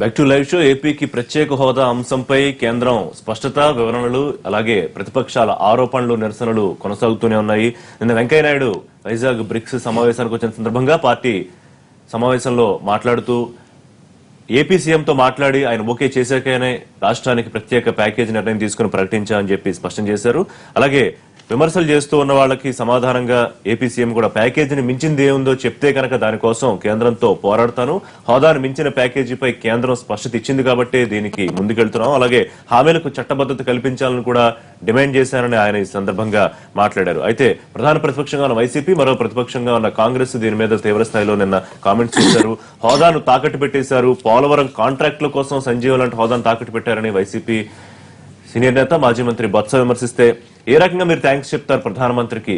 Back to live show. ఏపీకి ప్రత్యేక హోదా అంశంపై కేంద్రం స్పష్టత, వివరణలు, అలాగే ప్రతిపక్షాల ఆరోపణలు, నిరసనలు కొనసాగుతూనే ఉన్నాయి. నిన్న వెంకయ్యనాయుడు వైజాగ్ బ్రిక్స్ సమావేశానికి వచ్చిన సందర్భంగా పార్టీ సమావేశంలో మాట్లాడుతూ ఏపీ సీఎంతో మాట్లాడి ఆయన ఓకే చేశాకనే రాష్ట్రానికి ప్రత్యేక ప్యాకేజీ నిర్ణయం తీసుకుని ప్రకటించామని చెప్పి స్పష్టం చేశారు. అలాగే విమర్శలు చేస్తూ ఉన్న వాళ్ళకి సమాధానంగా ఏపీ సీఎం కూడా ప్యాకేజీని మించింది ఏముందో చెప్తే కనుక దానికోసం కేంద్రంతో పోరాడతాను, హోదాను మించిన ప్యాకేజీపై కేంద్రం స్పష్టత ఇచ్చింది కాబట్టి దీనికి ముందుకెళ్తున్నాం, అలాగే హామీలకు చట్టబద్దత కల్పించాలని కూడా డిమాండ్ చేశారని ఆయన ఈ సందర్భంగా మాట్లాడారు. అయితే ప్రధాన ప్రతిపక్షంగా ఉన్న వైసీపీ, మరో ప్రతిపక్షంగా ఉన్న కాంగ్రెస్ దీని మీద తీవ్ర స్థాయిలో నిన్న కామెంట్స్ చేశారు. హోదాను తాకట్టు పెట్టేశారు, పోలవరం కాంట్రాక్టుల కోసం సంజీవ లాంటి హోదాను తాకట్టు పెట్టారని వైసీపీ సీనియర్ నేత మాజీ మంత్రి బొత్స విమర్శిస్తే ఏ రకంగా మీరు థ్యాంక్స్ చెప్తారు ప్రధానమంత్రికి?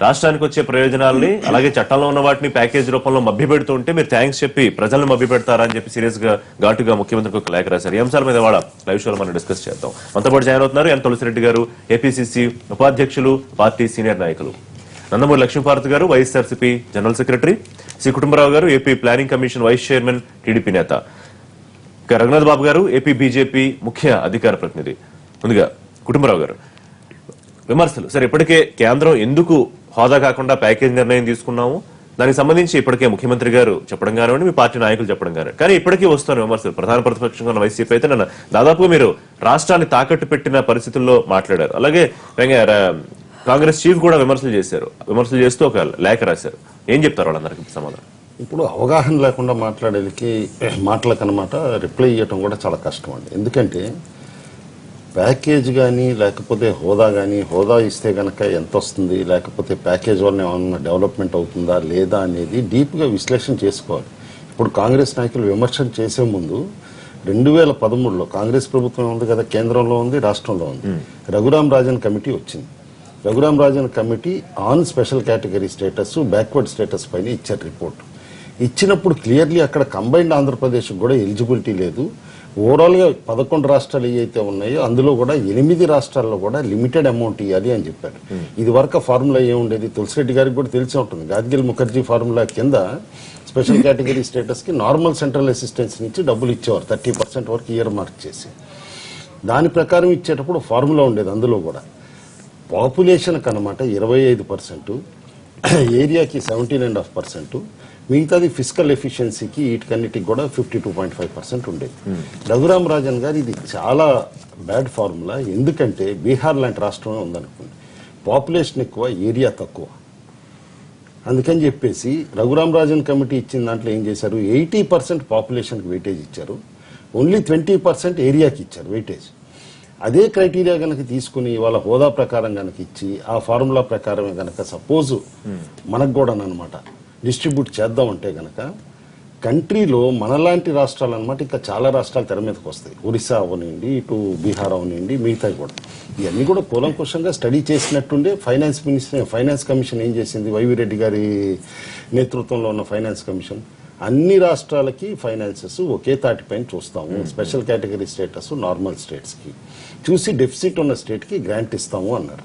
రాష్ట్రానికి వచ్చే ప్రయోజనాలని అలాగే చట్టంలో ఉన్న వాటిని ప్యాకేజ్ రూపంలో మభ్యపెడుతూ ఉంటే మీరు థ్యాంక్స్ చెప్పి ప్రజలను మభ్యపెడతారా అని చెప్పి సీరియస్ గా ఘాటుగా ముఖ్యమంత్రికి ఒక లేఖ రాశారు. ఈ అంశాల మీద వాళ్ళ లైవ్ షోలో మనం డిస్కస్ చేద్దాం. మనతో పాటు జాయిన్ అవుతున్నారు ఎన్ తులసిరెడ్డి గారు, ఏపీసీసీ ఉపాధ్యక్షులు, పార్టీ సీనియర్ నాయకులు; నందమూరి లక్ష్మీపార్వతి గారు, YSRCP general secretary; C Kutumba Rao గారు, AP planning commission vice chairman, TDP నేత; రఘునాథ్ బాబు గారు, ఏపీ బీజేపీ ముఖ్య అధికార ప్రతినిధి. ముందుగా కుటుంబరావు గారు, విమర్శలు సరే, ఇప్పటికే కేంద్రం ఎందుకు హోదా కాకుండా ప్యాకేజ్ నిర్ణయం తీసుకున్నాము దానికి సంబంధించి ఇప్పటికే ముఖ్యమంత్రి గారు చెప్పడం కానివ్వండి, మీ పార్టీ నాయకులు చెప్పడం కానివ్వండి, కానీ ఇప్పటికీ వస్తున్న విమర్శలు ప్రధాన ప్రతిపక్షంగా ఉన్న వైసీపీ అయితే నన్ను దాదాపుగా మీరు రాష్ట్రాన్ని తాకట్టు పెట్టిన పరిస్థితుల్లో మాట్లాడారు. అలాగే కాంగ్రెస్ చీఫ్ కూడా విమర్శలు చేశారు. విమర్శలు చేస్తూ ఒక లేఖ రాశారు. ఏం చెప్తారు వాళ్ళందరికీ సమాధానం? ఇప్పుడు అవగాహన లేకుండా మాట్లాడేకి మాటలకనమాట రిప్లై ఇవ్వటం కూడా చాలా కష్టం అండి. ఎందుకంటే ప్యాకేజ్ కానీ లేకపోతే హోదా కానీ, హోదా ఇస్తే కనుక ఎంత వస్తుంది, లేకపోతే ప్యాకేజ్ వల్ల ఏమన్నా డెవలప్మెంట్ అవుతుందా లేదా అనేది డీప్గా విశ్లేషణ చేసుకోవాలి. ఇప్పుడు కాంగ్రెస్ నాయకులు విమర్శలు చేసే ముందు 2013లో కాంగ్రెస్ ప్రభుత్వం ఉంది కదా, కేంద్రంలో ఉంది, రాష్ట్రంలో ఉంది, రఘురామ్ రాజన్ కమిటీ వచ్చింది. Raghuram Rajan committee on special category status, backward status పైన ఇచ్చారు రిపోర్ట్. ఇచ్చినప్పుడు క్లియర్లీ అక్కడ కంబైన్డ్ ఆంధ్రప్రదేశ్ కూడా ఎలిజిబిలిటీ లేదు. ఓవరాల్గా 11 రాష్ట్రాలు ఏవైతే ఉన్నాయో అందులో కూడా 8 రాష్ట్రాల్లో కూడా లిమిటెడ్ అమౌంట్ ఇవ్వాలి అని చెప్పారు. ఇది వరకు ఫార్ములా ఏముండేది తులసిరెడ్డి గారికి కూడా తెలిసే ఉంటుంది. గాద్గిల్ ముఖర్జీ ఫార్ములా కింద స్పెషల్ కేటగిరీ స్టేటస్కి నార్మల్ సెంట్రల్ అసిస్టెన్స్ నుంచి డబ్బులు ఇచ్చేవారు 30% వరకు ఇయర్ మార్క్ చేసి. దాని ప్రకారం ఇచ్చేటప్పుడు ఫార్ములా ఉండేది. అందులో కూడా పాపులేషన్కి అనమాట 25%, ఏరియాకి 17.5%, మిగతాది ఫిజికల్ ఎఫిషియన్సీకి వీటికన్నిటికి కూడా 52.5% ఉండేది. రఘురామ్ రాజన్ గారు ఇది చాలా బ్యాడ్ ఫార్ములా. ఎందుకంటే బీహార్ లాంటి రాష్ట్రమే ఉందనుకోండి, పాపులేషన్ ఎక్కువ, ఏరియా తక్కువ. అందుకని చెప్పేసి రఘురామ్ రాజన్ కమిటీ ఇచ్చిన దాంట్లో ఏం చేశారు, 80% పాపులేషన్కి వెయిటేజ్ ఇచ్చారు, ఓన్లీ 20% ఏరియాకి ఇచ్చారు వెయిటేజ్. అదే క్రైటీరియా కనుక తీసుకుని వాళ్ళ హోదా ప్రకారం కనుక ఇచ్చి ఆ ఫార్ములా ప్రకారమే కనుక సపోజ్ మనకు కూడా అనమాట డిస్ట్రిబ్యూట్ చేద్దామంటే కనుక కంట్రీలో మనలాంటి రాష్ట్రాలు అనమాట ఇంకా చాలా రాష్ట్రాలు తెర మీదకి వస్తాయి. ఒరిస్సా అవనివ్వండి, ఇటు బీహార్ అవనివ్వండి, మిగతాయి కూడా. ఇవన్నీ కూడా కూలంకుషంగా స్టడీ చేసినట్టుండే ఫైనాన్స్ కమిషన్ ఏం చేసింది, వైవి రెడ్డి గారి నేతృత్వంలో ఉన్న ఫైనాన్స్ కమిషన్ అన్ని రాష్ట్రాలకి ఫైనాన్సెస్ ఒకే తాటిపైన చూస్తాము. స్పెషల్ కేటగిరీ స్టేటస్ నార్మల్ స్టేట్స్కి చూసి డెఫిసిట్ ఉన్న స్టేట్కి గ్రాంట్ ఇస్తాము అన్నారు.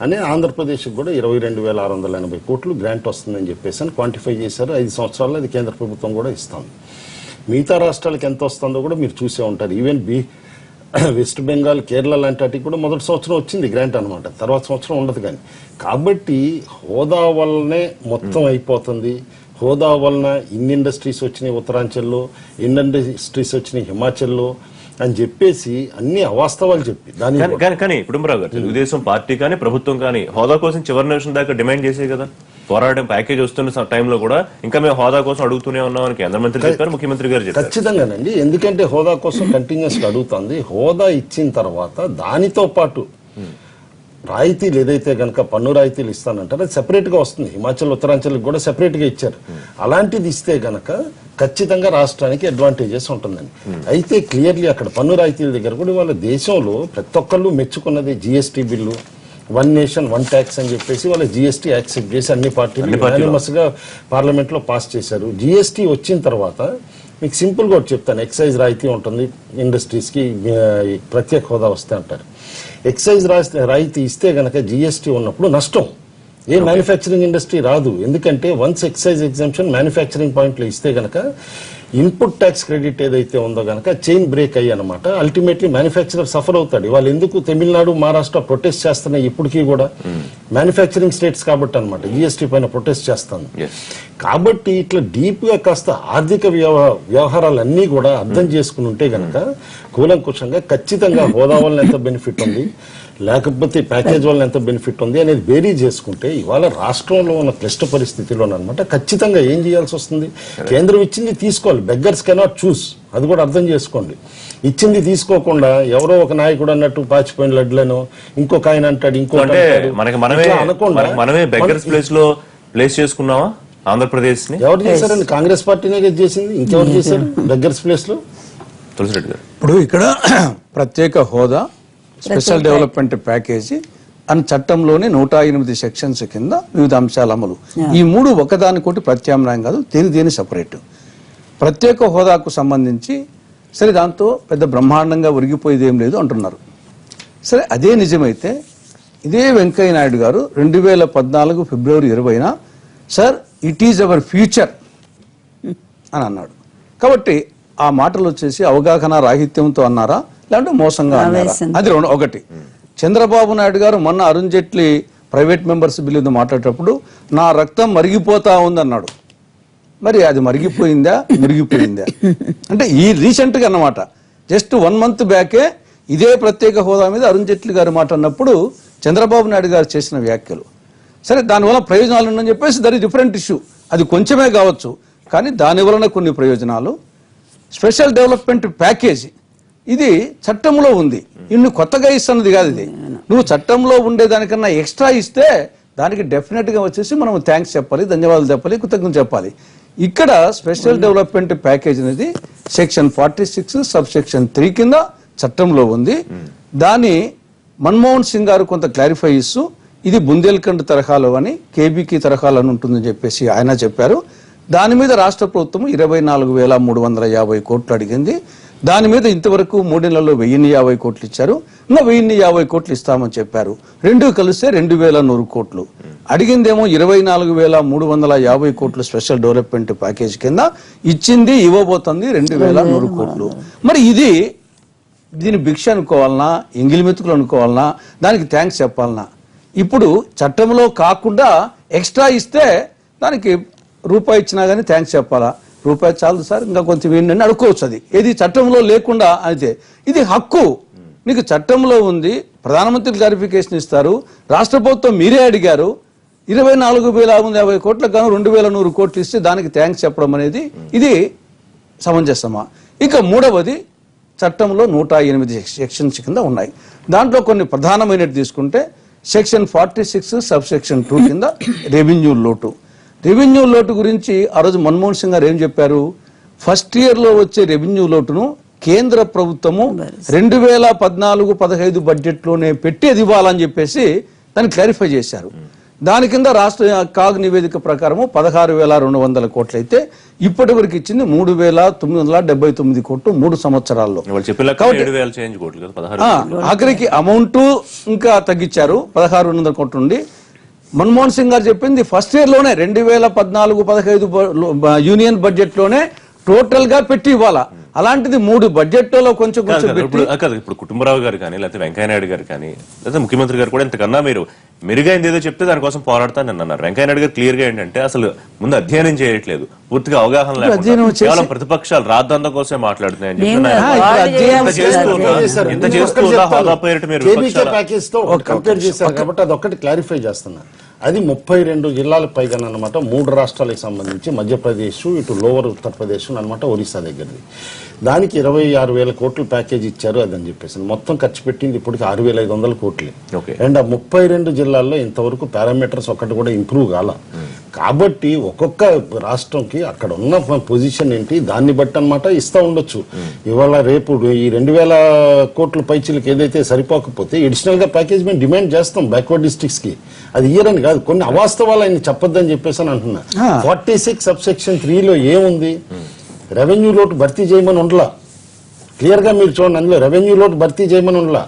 అనే ఆంధ్రప్రదేశ్కి కూడా 22,680 కోట్లు గ్రాంట్ వస్తుందని చెప్పేసి అని క్వాంటిఫై చేశారు. 5 సంవత్సరాల్లో అది కేంద్ర ప్రభుత్వం కూడా ఇస్తాం. మిగతా రాష్ట్రాలకు ఎంత వస్తుందో కూడా మీరు చూసే ఉంటారు. ఈవెన్ వెస్ట్ బెంగాల్, కేరళ లాంటి వాటికి కూడా మొదటి సంవత్సరం వచ్చింది గ్రాంట్ అనమాట, తర్వాత సంవత్సరం ఉండదు. కానీ కాబట్టి హోదా వల్లనే మొత్తం అయిపోతుంది. హోదా వలన ఇన్ని ఇండస్ట్రీస్ వచ్చినాయి ఉత్తరాంచల్లో, ఇన్ని ఇండస్ట్రీస్ వచ్చినాయి హిమాచల్లో అని చెప్పేసి అన్ని అవాస్తవాలు చెప్పి కానీ కుటుంబరావు గారు, తెలుగుదేశం పార్టీ కానీ ప్రభుత్వం కానీ హోదా కోసం చివరి నిమిషం దాకా డిమాండ్ చేసే కదా, పోరాటం ప్యాకేజ్ వస్తున్న టైంలో కూడా ఇంకా మేము హోదా కోసం అడుగుతూనే ఉన్నామని కేంద్ర మంత్రి చెప్పారు, ముఖ్యమంత్రి గారు చెప్పారు. ఖచ్చితంగానండి, ఎందుకంటే హోదా కోసం కంటిన్యూస్ గా అడుగుతుంది. హోదా ఇచ్చిన తర్వాత దానితో పాటు రాయితీలు ఏదైతే కనుక పన్ను రాయితీలు ఇస్తానంటారో అది సెపరేట్ గా వస్తుంది. హిమాచల్, ఉత్తరాంచల్కి కూడా సెపరేట్ గా ఇచ్చారు. అలాంటిది ఇస్తే గనక ఖచ్చితంగా రాష్ట్రానికి అడ్వాంటేజెస్ ఉంటుందని. అయితే క్లియర్లీ అక్కడ పన్ను రాయితీల దగ్గర కూడా వాళ్ళ దేశంలో ప్రతి ఒక్కళ్ళు మెచ్చుకున్నది జిఎస్టీ బిల్లు, 1 నేషన్ 1 ట్యాక్స్ అని చెప్పేసి వాళ్ళ జిఎస్టీ యాక్సెప్ట్ చేసి అన్ని పార్టీలు యునానిమస్ గా పార్లమెంట్ లో పాస్ చేశారు. జిఎస్టీ వచ్చిన తర్వాత మీకు సింపుల్ గా చెప్తాను, ఎక్సైజ్ రాయితీ ఉంటుంది ఇండస్ట్రీస్ కి, ప్రత్యేక హోదా వస్తే అంటారు. ఎక్సైజ్ రాయితీ ఇస్తే గనక జిఎస్టీ ఉన్నప్పుడు నష్టం ఏ మ్యానుఫ్యాక్చరింగ్ ఇండస్ట్రీ రాదు. ఎందుకంటే వన్స్ ఎక్సైజ్ ఎగ్జామ్షన్ మ్యానుఫ్యాక్చరింగ్ పాయింట్లో ఇస్తే గనక ఇన్పుట్ ట్యాక్స్ క్రెడిట్ ఏదైతే ఉందో గనక చైన్ బ్రేక్ అయ్యి అనమాట అల్టిమేట్లీ మ్యానుఫ్యాక్చరర్ సఫర్ అవుతాడు. వాళ్ళు ఎందుకు తమిళనాడు మహారాష్ట్ర ప్రొటెస్ట్ చేస్తున్నాయి ఇప్పటికీ కూడా మ్యానుఫ్యాక్చరింగ్ స్టేట్స్ కాబట్టి అనమాట జిఎస్టీ పైన ప్రొటెస్ట్ చేస్తాను. కాబట్టి ఇట్లా డీప్ గా కాస్త ఆర్థిక వ్యవహారాలన్నీ కూడా అర్థం చేసుకుని ఉంటే గనక కూలంకుషంగా ఖచ్చితంగా హోదా వల్ల ఎంత బెనిఫిట్ ఉంది లేకపోతే ప్యాకేజ్ వల్ల ఎంత బెనిఫిట్ ఉంది అనేది బేరీ చేసుకుంటే ఇవాళ రాష్ట్రంలో ఉన్న క్లిష్ట పరిస్థితిలోనమాట ఖచ్చితంగా ఏం చేయాల్సి వస్తుంది. కేంద్రం ఇచ్చింది తీసుకోవాలి. బెగ్గర్స్ కెనాట్ చూస్, అది కూడా అర్థం చేసుకోండి. ఇచ్చింది తీసుకోకుండా ఎవరో ఒక నాయకుడు అన్నట్టు పాచిపోయిన లడ్లను ఇంకొక ఆయన అంటాడు మనమే బెగ్గర్స్ ప్లేస్ చేసుకున్నావా ఆంధ్రప్రదేశ్ ని? ఎవరు చేశారండి? కాంగ్రెస్ పార్టీనే చేసింది. ఇంకెవరు చేశారు బెగ్గర్స్ ప్లేస్ లో? తులసిరెడ్డి గారు, ఇప్పుడు ఇక్కడ ప్రత్యేక హోదా, స్పెషల్ డెవలప్మెంట్ ప్యాకేజీ అని చట్టంలోని 108 సెక్షన్స్ కింద వివిధ అంశాల అమలు. ఈ మూడు ఒకదానికోటి ప్రత్యామ్నాయం కాదు, దేని సపరేట్. ప్రత్యేక హోదాకు సంబంధించి సరే దాంతో పెద్ద బ్రహ్మాండంగా ఒరిగిపోయేది ఏం లేదు అంటున్నారు. సరే అదే నిజమైతే ఇదే వెంకయ్య నాయుడు గారు 2014 ఫిబ్రవరి 20న sir it is our future అని అన్నాడు. కాబట్టి ఆ మాటలు వచ్చేసి అవగాహన రాహిత్యంతో అన్నారా లేదంటే మోసంగా అన్నారా? అది ఒకటి. చంద్రబాబు నాయుడు గారు మొన్న Arun Jaitley private members bill మాట్లాడేటప్పుడు నా రక్తం మరిగిపోతా ఉందన్నాడు. మరి అది మరిగిపోయిందా మురిగిపోయిందా అంటే ఈ రీసెంట్ గా అన్నమాట జస్ట్ 1 month బ్యాకే ఇదే ప్రత్యేక హోదా మీద అరుణ్ జైట్లీ గారు మాట అన్నప్పుడు చంద్రబాబు నాయుడు గారు చేసిన వ్యాఖ్యలు సరే దానివల్ల ప్రయోజనాలు ఉన్నాయని చెప్పేసి దట్ ఈస్ డిఫరెంట్ ఇష్యూ. అది కొంచెమే కావచ్చు కానీ దాని వలన కొన్ని ప్రయోజనాలు. స్పెషల్ డెవలప్మెంట్ ప్యాకేజీ ఇది చట్టంలో ఉంది, ఇన్ని కొత్తగా ఇస్తున్నది కాదు. ఇది నువ్వు చట్టంలో ఉండేదానికన్నా ఎక్స్ట్రా ఇస్తే దానికి డెఫినెట్ గా వచ్చేసి మనం థ్యాంక్స్ చెప్పాలి, ధన్యవాదాలు చెప్పాలి, కృతజ్ఞతలు చెప్పాలి. ఇక్కడ స్పెషల్ డెవలప్మెంట్ ప్యాకేజ్ అనేది సెక్షన్ 46 సబ్సెక్షన్ 3 కింద చట్టంలో ఉంది. దాన్ని మన్మోహన్ సింగ్ గారు కొంత క్లారిఫై ఇస్తూ ఇది బుందేల్ఖండ్ తరహాలో అని కేబీకి తరహాలో అని ఉంటుందని చెప్పేసి ఆయన చెప్పారు. దాని మీద రాష్ట్ర ప్రభుత్వం 24,350 కోట్లు అడిగింది. దాని మీద ఇంతవరకు 3 నెలల్లో 1,050 కోట్లు ఇచ్చారు. ఇంకా 1,050 కోట్లు ఇస్తామని చెప్పారు. రెండు కలిస్తే 2,100 కోట్లు. అడిగిందేమో 24,350 కోట్లు స్పెషల్ డెవలప్మెంట్ ప్యాకేజ్ కింద, ఇచ్చింది ఇవ్వబోతుంది 2,100 కోట్లు. మరి దీని భిక్ష అనుకోవాలనా, ఎంగిలి మెతుకులు అనుకోవాలనా, దానికి థ్యాంక్స్ చెప్పాలనా? ఇప్పుడు చట్టంలో కాకుండా ఎక్స్ట్రా ఇస్తే దానికి రూపాయి ఇచ్చినా గానీ థ్యాంక్స్ చెప్పాలా? రూపాయి చాలు సార్ ఇంకా కొంచెం ఏంటని అడుక్కోవచ్చు. అది ఏది చట్టంలో లేకుండా అయితే ఇది హక్కు నీకు చట్టంలో ఉంది. ప్రధానమంత్రి క్లారిఫికేషన్ ఇస్తారు, రాష్ట్ర ప్రభుత్వం మీరే అడిగారు. 24,550 కోట్లకు గాను 2,100 కోట్లు ఇస్తే దానికి థ్యాంక్స్ చెప్పడం అనేది ఇది సమంజసమా? ఇక మూడవది చట్టంలో 108 సెక్షన్స్ కింద ఉన్నాయి. దాంట్లో కొన్ని ప్రధానమైనవి తీసుకుంటే సెక్షన్ 46 సబ్సెక్షన్ 2 కింద రెవెన్యూ లోటు. రెవెన్యూ లోటు గురించి ఆ రోజు మన్మోహన్ సింగ్ గారు ఏం చెప్పారు? ఫస్ట్ ఇయర్ లో వచ్చే రెవెన్యూ లోటును కేంద్ర ప్రభుత్వము 2014-15 బడ్జెట్ లోనే పెట్టి అది ఇవ్వాలని చెప్పేసి దాన్ని క్లారిఫై చేశారు. దాని కింద రాష్ట్ర కాగ్ నివేదిక ప్రకారము 16,200 కోట్లు అయితే ఇప్పటి వరకు ఇచ్చింది 3,979 కోట్లు 3 సంవత్సరాల్లో. ఆఖరికి అమౌంట్ ఇంకా తగ్గించారు 1,600 కోట్ల నుండి. మన్మోహన్ సింగ్ గారు చెప్పింది ఫస్ట్ ఇయర్ లోనే 2014-15 యూనియన్ బడ్జెట్ లోనే టోటల్ గా పెట్టి ఇవ్వాలా. అలాంటిది 3 బడ్జెట్లో కొంచెం ఇప్పుడు కుటుంబరావు గారు కానీ లేకపోతే వెంకయ్యనాయుడు గారు కానీ లేకపోతే ముఖ్యమంత్రి గారు కూడా ఇంతకన్నా మీరు మెరుగైంది ఏదో చెప్తే దానికోసం పోరాడతానని అన్నారు. వెంకయ్యనాయుడు గారు క్లియర్ గా ఏంటంటే అసలు ముందు అధ్యయనం చేయట్లేదు, పూర్తిగా అవగాహన లేకుండా కేవలం ప్రతిపక్షాలు రాద్ధాంతం కోసమే మాట్లాడుతున్నాయని కాబట్టి అదొక్కటి క్లారిఫై చేస్తున్నా. అది 32 జిల్లాల పైగా అనమాట, 3 రాష్ట్రాలకు సంబంధించి మధ్యప్రదేశ్, ఇటు లోవర్ ఉత్తరప్రదేశ్ అనమాట, ఒరిస్సా దగ్గరది. దానికి 26,000 కోట్లు ప్యాకేజ్ ఇచ్చారు అదని చెప్పేసి మొత్తం ఖర్చు పెట్టింది ఇప్పటికి 6,500 కోట్లు. అండ్ ఆ 32 జిల్లాల్లో ఇంతవరకు పారామీటర్స్ ఒకటి కూడా ఇంప్రూవ్ కాల. కాబట్టి ఒక్కొక్క రాష్ట్రంకి అక్కడ ఉన్న పొజిషన్ ఏంటి దాన్ని బట్టి అనమాట ఇస్తా ఉండొచ్చు. ఇవాళ రేపు ఈ 2,000 కోట్ల పైచీలకు ఏదైతే సరిపోకపోతే అడిషనల్ గా ప్యాకేజ్ మేము డిమాండ్ చేస్తాం బ్యాక్వర్డ్ డిస్ట్రిక్ట్స్ కి. అది ఇయరని కాదు, కొన్ని అవాస్తవాలు ఆయన చెప్పొద్దని చెప్పేసి అని అంటున్నా. 46 సబ్సెక్షన్ 3లో ఏముంది? రెవెన్యూ లోటు భర్తీ చేయమని ఉండలా. క్లియర్ గా మీరు చూడండి, అందులో రెవెన్యూ లోటు భర్తీ చేయమని ఉండలా.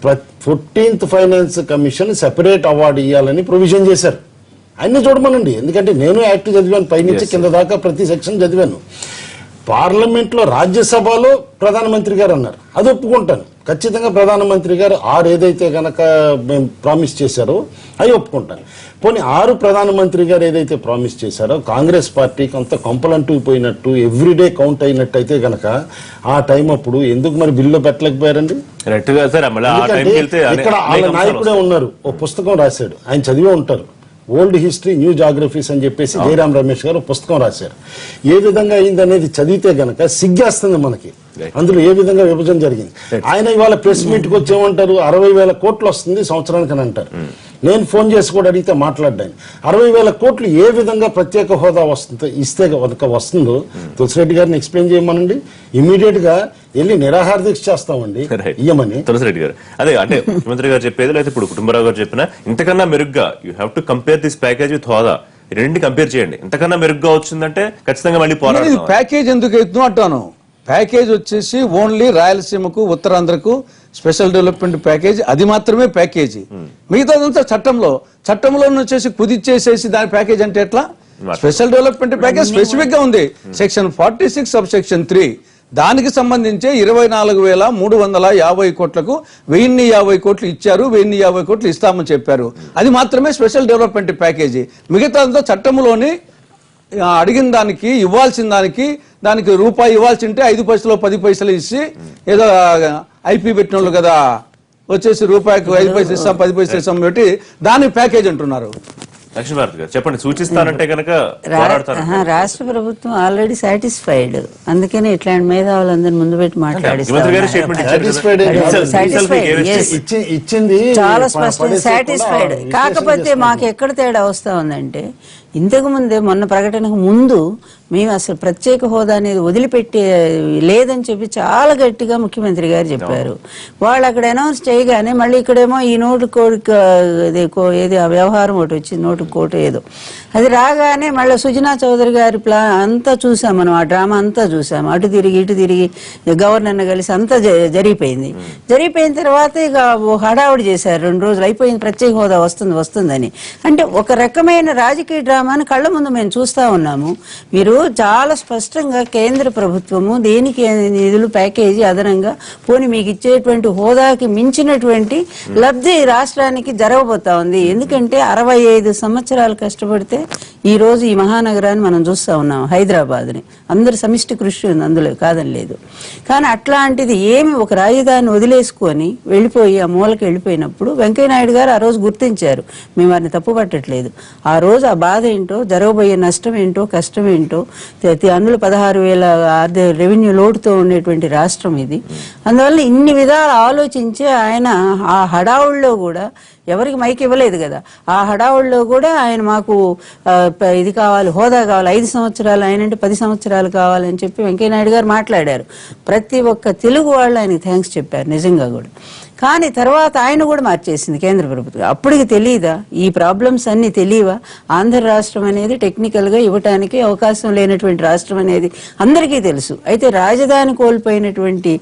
14th finance commission separate award ఇవ్వాలని ప్రొవిజన్ చేశారు. అన్ని చూడమనండి, ఎందుకంటే నేను యాక్ట్ చదివాను, పైనుంచి కింద దాకా ప్రతి సెక్షన్ చదివాను. పార్లమెంట్లో రాజ్యసభలో ప్రధానమంత్రి గారు అన్నారు, అది ఒప్పుకుంటాను. ఖచ్చితంగా ప్రధానమంత్రి గారు 6 ఏదైతే గనక మేము ప్రామిస్ చేశారో అవి ఒప్పుకుంటాను. పోనీ 6 ప్రధానమంత్రి గారు ఏదైతే ప్రామిస్ చేశారో కాంగ్రెస్ పార్టీకి అంత కంపలంటూ పోయినట్టు ఎవ్రీడే కౌంట్ అయినట్టు గనక ఆ టైం అప్పుడు ఎందుకు మరి బిల్లు పెట్టలేకపోయారండి? ఇక్కడ వాళ్ళ నాయకుడే ఉన్నారు, ఓ పుస్తకం రాశాడు, ఆయన చదివే ఉంటారు, ఓల్డ్ హిస్టరీ న్యూ జాగ్రఫీస్ అని చెప్పేసి జయరాం రమేష్ గారు పుస్తకం రాశారు. ఏ విధంగా అయింది అనేది చదివితే గనక సిగ్గేస్తుంది మనకి, అందులో ఏ విధంగా విభజన జరిగింది. ఆయన ఇవాళ ప్రెస్ మీట్కి వచ్చి ఏమంటారు, 60,000 కోట్లు వస్తుంది సంవత్సరానికి అని అంటారు. నేను ఫోన్ చేసి కూడా అడిగితే మాట్లాడ్డాను, 60,000 కోట్లు ఏ విధంగా ప్రత్యేక హోదా ఇస్తే వస్తుందో తులసిరెడ్డి గారిని ఎక్స్ప్లెయిన్ చేయమనండి. ఇమీడియట్ గా వెళ్ళి నిరాహార దీక్ష చేస్తామండి ఇయ్యమని. తులసిరెడ్డి గారు అదే అంటే ముఖ్యమంత్రి గారు చెప్పేది, లేకపోతే ఇప్పుడు కుటుంబరావు గారు చెప్పినా ఇంతకన్నా మెరుగ్గా you have to compare this package with హోదా, రెండు కంపేర్ చేయండి. ఇంతకన్నా మెరుగ్గా వచ్చిందంటే ఖచ్చితంగా మళ్ళీ పోరాడతాం. ప్యాకేజ్ ఎందుకు అవుతుందో అంటాను. ప్యాకేజ్ వచ్చేసి ఓన్లీ రాయలసీమకు ఉత్తరాంధ్రకు స్పెషల్ డెవలప్మెంట్ ప్యాకేజ్, అది మాత్రమే ప్యాకేజీ. మిగతాదంతా చట్టంలో వచ్చేసి కుదిచ్చేసేసి దాని ప్యాకేజ్ అంటే ఎట్లా? స్పెషల్ డెవలప్మెంట్ ప్యాకేజ్ స్పెసిఫిక్ గా ఉంది, సెక్షన్ 46 సబ్ సెక్షన్ 3. దానికి సంబంధించి 24,350 కోట్లకు 1050 కోట్లు ఇచ్చారు, 1050 కోట్లు ఇస్తామని చెప్పారు. అది మాత్రమే స్పెషల్ డెవలప్మెంట్ ప్యాకేజీ. మిగతాదంతా చట్టంలోని అడిగిన దానికి ఇవ్వాల్సిన దానికి రూపాయి ఇవ్వాల్సి ఉంటే 5 పైసలు 10 పైసలు ఇచ్చి ఏదో ఐపీ పెట్టిన వాళ్ళు కదా వచ్చేసి రూపాయికి 5 పైసలు ఇస్తాం 10 పైసలు ఇస్తాం పెట్టి దాని ప్యాకేజ్ అంటున్నారు. లక్ష్మీభారతి గారు చెప్పండి, సూచిస్తారంటే కనుక రాష్ట్ర ప్రభుత్వం ఆల్రెడీ సాటిస్ఫైడ్, అందుకని ఇట్లాంటి మేధావులందరినీ ముందు పెట్టి ఇచ్చింది చాలా స్పష్టం సాటిస్ఫైడ్. కాకపోతే మాకు ఎక్కడ తేడా వస్తా ఉందంటే, ఇంతకు ముందే మొన్న ప్రకటనకు ముందు మేము అసలు ప్రత్యేక హోదా అనేది వదిలిపెట్టే లేదని చెప్పి చాలా గట్టిగా ముఖ్యమంత్రి గారు చెప్పారు. వాళ్ళు అక్కడ అనౌన్స్ చేయగానే మళ్ళీ ఇక్కడేమో ఈ నోటు ఏది ఆ వ్యవహారం ఒకటి వచ్చింది, నోటు కోటు ఏదో అది రాగానే మళ్ళీ సుజనా చౌదరి గారి ప్లాన్ అంతా చూసాం మనం, ఆ డ్రామా అంతా చూసాం. అటు తిరిగి ఇటు తిరిగి గవర్నర్ని కలిసి అంతా జరిగిపోయింది. జరిగిపోయిన తర్వాత ఇక హడావుడి చేశారు, 2 రోజులు అయిపోయింది ప్రత్యేక హోదా వస్తుందని. అంటే ఒక రకమైన రాజకీయ డ్రామాని కళ్ళ ముందు మేము చూస్తా ఉన్నాము. మీరు చాలా స్పష్టంగా కేంద్ర ప్రభుత్వము దేనికి నిధులు ప్యాకేజీ అదనంగా పోని మీకు ఇచ్చేటువంటి హోదాకి మించినటువంటి లబ్ధి రాష్ట్రానికి జరగబోతా ఉంది. ఎందుకంటే 65 సంవత్సరాలు కష్టపడితే ఈ రోజు ఈ మహానగరాన్ని మనం చూస్తా ఉన్నాం, హైదరాబాద్ని. అందరు సమిష్టి కృషి ఉంది అందులో, కాదని లేదు. కానీ అట్లాంటిది ఏమి ఒక రాజధాని వదిలేసుకొని వెళ్ళిపోయి ఆ మూలకి వెళ్ళిపోయినప్పుడు వెంకయ్యనాయుడు గారు ఆ రోజు గుర్తించారు. మేము వారిని తప్పు పట్టట్లేదు. ఆ రోజు ఆ బాధ ఏంటో, జరగబోయే నష్టం ఏంటో, కష్టం ఏంటో, అందులో 16,000 రెవెన్యూ లోటుతో ఉండేటువంటి రాష్ట్రం ఇది. అందువల్ల ఇన్ని విధాలు ఆలోచించి ఆయన ఆ హడావుల్లో కూడా ఎవరికి మైక్ ఇవ్వలేదు కదా, ఆ హడావుల్లో కూడా ఆయన మాకు ఇది కావాలి, హోదా కావాలి, 5 సంవత్సరాలు, ఆయన అంటే 10 సంవత్సరాలు కావాలని చెప్పి వెంకయ్యనాయుడు గారు మాట్లాడారు. ప్రతి ఒక్క తెలుగు వాళ్ళు ఆయనకి థ్యాంక్స్ చెప్పారు నిజంగా కూడా. కానీ తర్వాత ఆయన కూడా మార్చేసింది కేంద్ర ప్రభుత్వం. అప్పటికి తెలియదా ఈ ప్రాబ్లమ్స్ అన్ని తెలియవా? ఆంధ్ర రాష్ట్రం అనేది టెక్నికల్గా ఇవ్వటానికి అవకాశం లేనటువంటి రాష్ట్రం అనేది అందరికీ తెలుసు. అయితే రాజధాని కోల్పోయినటువంటి